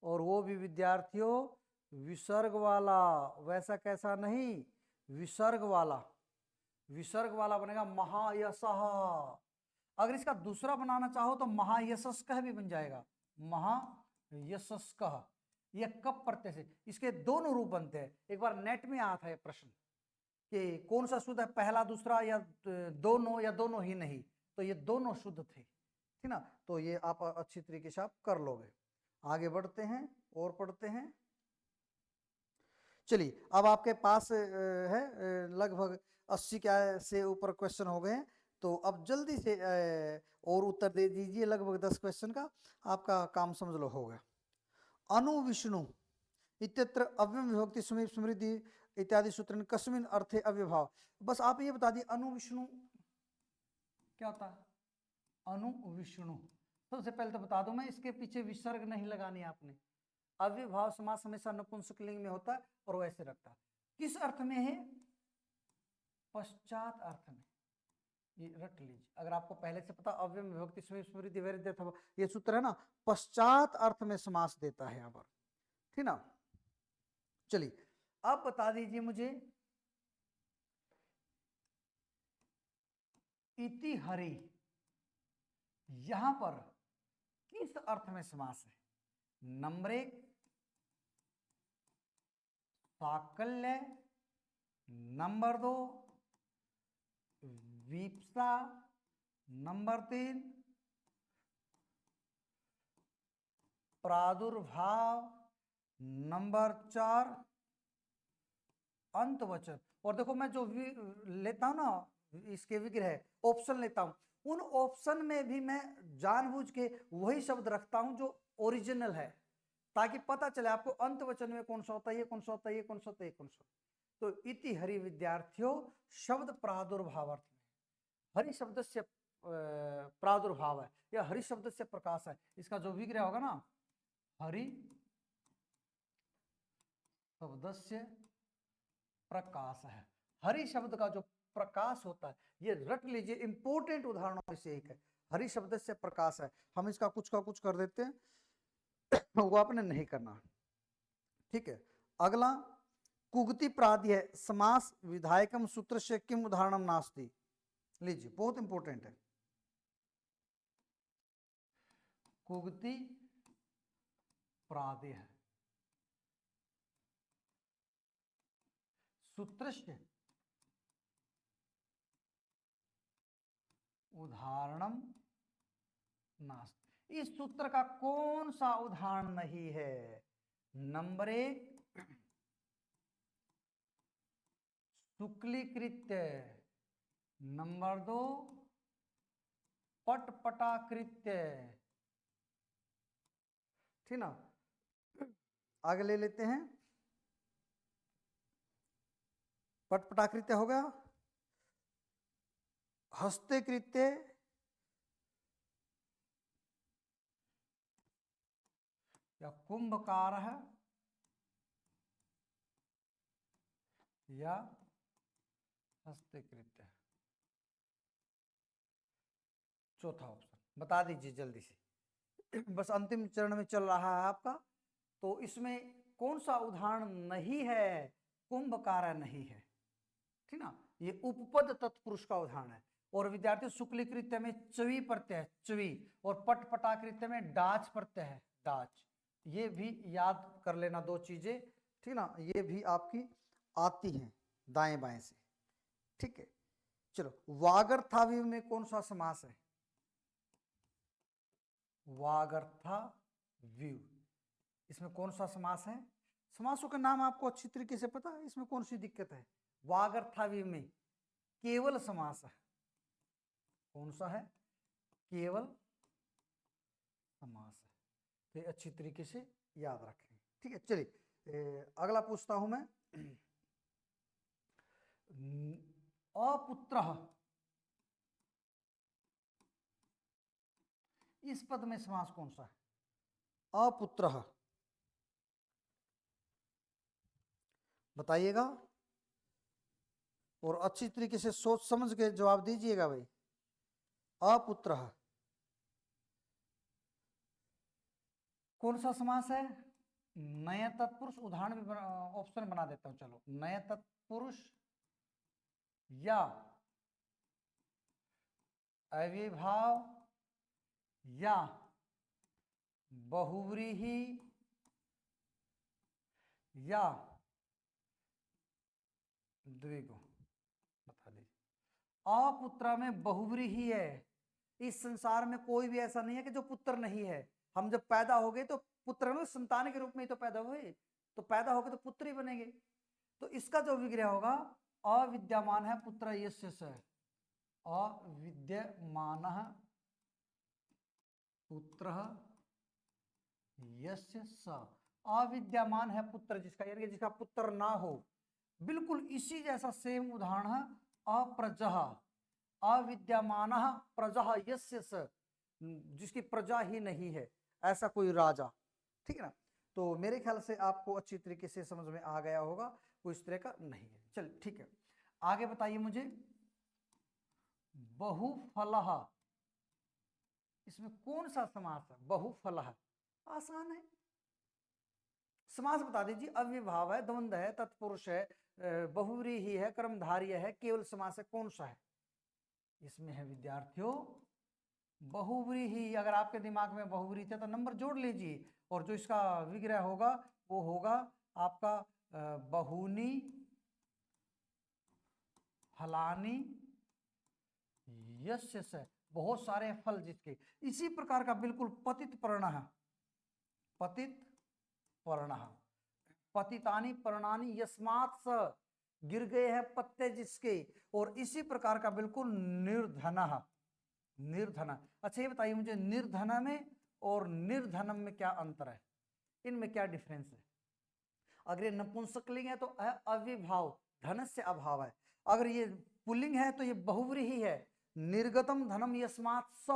और वो भी विद्यार्थियों विसर्ग वाला, वैसा कैसा नहीं, विसर्ग वाला, विसर्ग वाला बनेगा महायशः। अगर इसका दूसरा बनाना चाहो तो महायशस्कः भी बन जाएगा, महायशस्कः। यह कब प्रत्यय से, इसके दोनों रूप बनते हैं। एक बार नेट में आया था ये प्रश्न कि कौन सा शुद्ध है, पहला दूसरा या दोनों या दोनों ही नहीं, तो ये दोनों शुद्ध थे, ठीक ना? तो ये आप अच्छी तरीके से आप कर लोगे। आगे बढ़ते हैं और पढ़ते हैं। चलिए, अब आपके पास है लगभग 80 क्या से ऊपर क्वेश्चन हो गए हैं, तो अब जल्दी से और उत्तर दे दीजिए। लगभग 10 क्वेश्चन का आपका काम समझ लो हो गया। अनु विष्णु इत्यत्र अव्यम विभक्ति समीप समृद्धि इत्यादि सूत्र कस्मिन अर्थे अव्यभाव। बस आप ये बता दिए अनु विष्णु क्या होता है। अनु विष्णु, सबसे पहले तो बता दूं मैं, इसके पीछे विसर्ग नहीं लगानी आपने। अव्यभाव समास हमेशा नपुंसकलिंग में होता है और वैसे रखता है। किस अर्थ में है? पश्चात अर्थ में। ये रट लीजिए, अगर आपको पहले से पता अव्यय विभक्ति स्मृति वैरिध्य, ये सूत्र है ना, पश्चात अर्थ में समास देता है यहाँ पर, ठीक ना? चलिए अब बता दीजिए मुझे, इति हरि, यहां पर किस अर्थ में समास है? नंबर 1 साकल्य, नंबर 2 वीप्सा, नंबर 3 प्रादुर्भाव, नंबर 4 अंतवचन। और देखो मैं जो लेता हूं ना इसके विग्रह ऑप्शन लेता हूं, उन ऑप्शन में भी मैं जानबूझ के वही शब्द रखता हूं जो ओरिजिनल है, ताकि पता चले आपको अंतवचन में कौन सा होता है, ये कौन सा होता है, ये कौन सा होता है, ये कौन सा। तो इति हरि विद्यार्थियों शब्द प्रादुर्भाव में हरि शब्द से प्रादुर्भाव है या हरि शब्द से प्रकाश है, इसका जो विग्रह होगा ना हरि शब्द से प्रकाश है। हरि शब्द का जो प्रकाश होता है, ये रट लीजिए, इंपोर्टेंट उदाहरणों में से एक है। हरि शब्द से प्रकाश है, हम इसका कुछ का कुछ कर देते हैं, वो आपने नहीं करना, ठीक है। अगला कुगति प्राध्य समास विधायकम सूत्र से किम उदाहरणम नास्ति। लीजिए बहुत इंपॉर्टेंट है। कुगति प्राध्य है सूत्र से उदाहरणम नास्ति। इस सूत्र का कौन सा उदाहरण नहीं है? नंबर 1 शुक्लीकृत्य, नंबर 2 पटपटाकृत्य, ठीक ना। आगे ले लेते हैं, पटपटाकृत्य हो गया, हस्ते कृत्य, या कुंभकार है, या हस्ते कृत्य। चौथा ऑप्शन बता दीजिए जल्दी से, बस अंतिम चरण में चल रहा है आपका। तो इसमें कौन सा उदाहरण नहीं है? कुंभकार नहीं है, ठीक ना। ये उपपद तत्पुरुष का उदाहरण है। और विद्यार्थी शुक्लीकृत्य में चवी प्रत्यय है, चवी, और पटपटाकृत्य में डाच प्रत्यय है, डाच। ये भी याद कर लेना दो चीजें, ठीक ना, ये भी आपकी आती हैं दाएं बाएं से, ठीक है। चलो वागर्थाविव में कौन सा समास है? वागर्थाविव, इसमें कौन सा समास है? समासों का नाम आपको अच्छी तरीके से पता है, इसमें कौन सी दिक्कत है? वागर्थाविव में केवल समास है। कौन सा है? केवल समास है। तो अच्छी तरीके से याद रखें, ठीक है। चलिए अगला पूछता हूं मैं, अपुत्र, इस पद में समास कौन सा है? अपुत्र, बताइएगा और अच्छी तरीके से सोच समझ के जवाब दीजिएगा भाई। अपुत्र कौन सा समास है? नया तत्पुरुष, उदाहरण भी ऑप्शन बना देता हूं, चलो। नया तत्पुरुष या अविभाव या बहुव्रीहि या द्विगु, बता दीजिए। अपुत्र में बहुव्रीहि है। इस संसार में कोई भी ऐसा नहीं है कि जो पुत्र नहीं है। हम जब पैदा हो गए तो पुत्र में संतान के रूप में ही तो पैदा हुए, तो पैदा हो गए तो पुत्र ही बनेंगे। तो इसका जो विग्रह होगा, अविद्यमान है पुत्र यस्य स, अविद्यमान पुत्र यस्य स, अविद्यमान है पुत्र जिसका, यानी कि जिसका पुत्र ना हो। बिल्कुल इसी जैसा सेम उदाहरण है अप्रजः, अविद्यमान प्रजा यस्य स, जिसकी प्रजा ही नहीं है, ऐसा कोई राजा, ठीक है ना। तो मेरे ख्याल से आपको अच्छी तरीके से समझ में आ गया होगा, कोई इस तरह का नहीं है। चल ठीक है, आगे बताइए मुझे। बहुफलः, इसमें कौन सा समास है? बहुफलः, आसान है। समास बता दीजिए। अव्यभाव है, द्वंद्व है, तत्पुरुष है, बहुव्रीहि है, कर्मधारय है, केवल समास है, कौन सा है? इसमें है विद्यार्थियों बहुव्रीहि। अगर आपके दिमाग में बहुव्रीहि थे तो नंबर जोड़ लीजिए, और जो इसका विग्रह होगा वो होगा आपका बहूनि फलानि यस्य से, बहुत सारे फल जिसके। इसी प्रकार का बिल्कुल पतित पर्णः, पतित पर्णः, पतितानि पर्णानि यस्मात् स, गिर गए हैं पत्ते जिसके। और इसी प्रकार का बिल्कुल निर्धनः, निर्धन। अच्छा ये बताइए मुझे, निर्धन में और निर्धनम में क्या अंतर है, इनमें क्या डिफरेंस है? अगर ये नपुंसकलिंग है तो अविभाव, धन से अभाव है। अगर ये पुल्लिंग है तो ये बहुव्रीहि है। निर्गतम धनम यस्मात् स,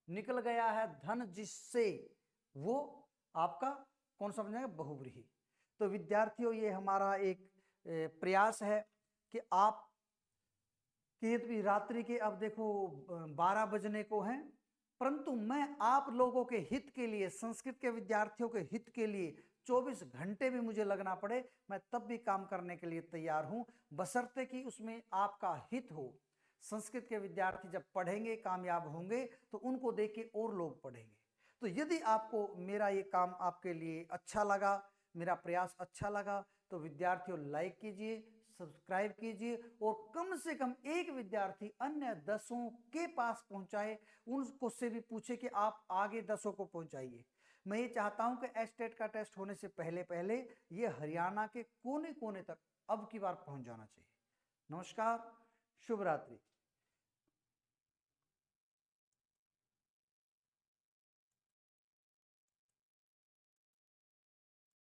निकल गया है धन जिससे, वो आपका कौन सा बन जाएगा? बहुव्रीहि। तो विद्यार्थियों ये हमारा एक प्रयास है कि आप भी रात्रि के, अब देखो 12 बजने को हैं, परंतु मैं आप लोगों के हित के लिए, संस्कृत के विद्यार्थियों के हित के लिए 24 घंटे भी मुझे लगना पड़े, मैं तब भी काम करने के लिए तैयार हूं, बशर्ते कि उसमें आपका हित हो। संस्कृत के विद्यार्थी जब पढ़ेंगे, कामयाब होंगे, तो उनको देख के और लोग पढ़ेंगे। तो यदि आपको मेरा ये काम आपके लिए अच्छा लगा, मेरा प्रयास अच्छा लगा, तो विद्यार्थियों लाइक कीजिए, सब्सक्राइब कीजिए, और कम से कम एक विद्यार्थी अन्य 10 के पास पहुंचाए, उनको से भी पूछे कि आप आगे 10 को पहुंचाइए। मैं ये चाहता हूं कि एस्टेट का टेस्ट होने से पहले पहले ये हरियाणा के कोने कोने तक अब की बार पहुंच जाना चाहिए। नमस्कार, शुभ रात्रि।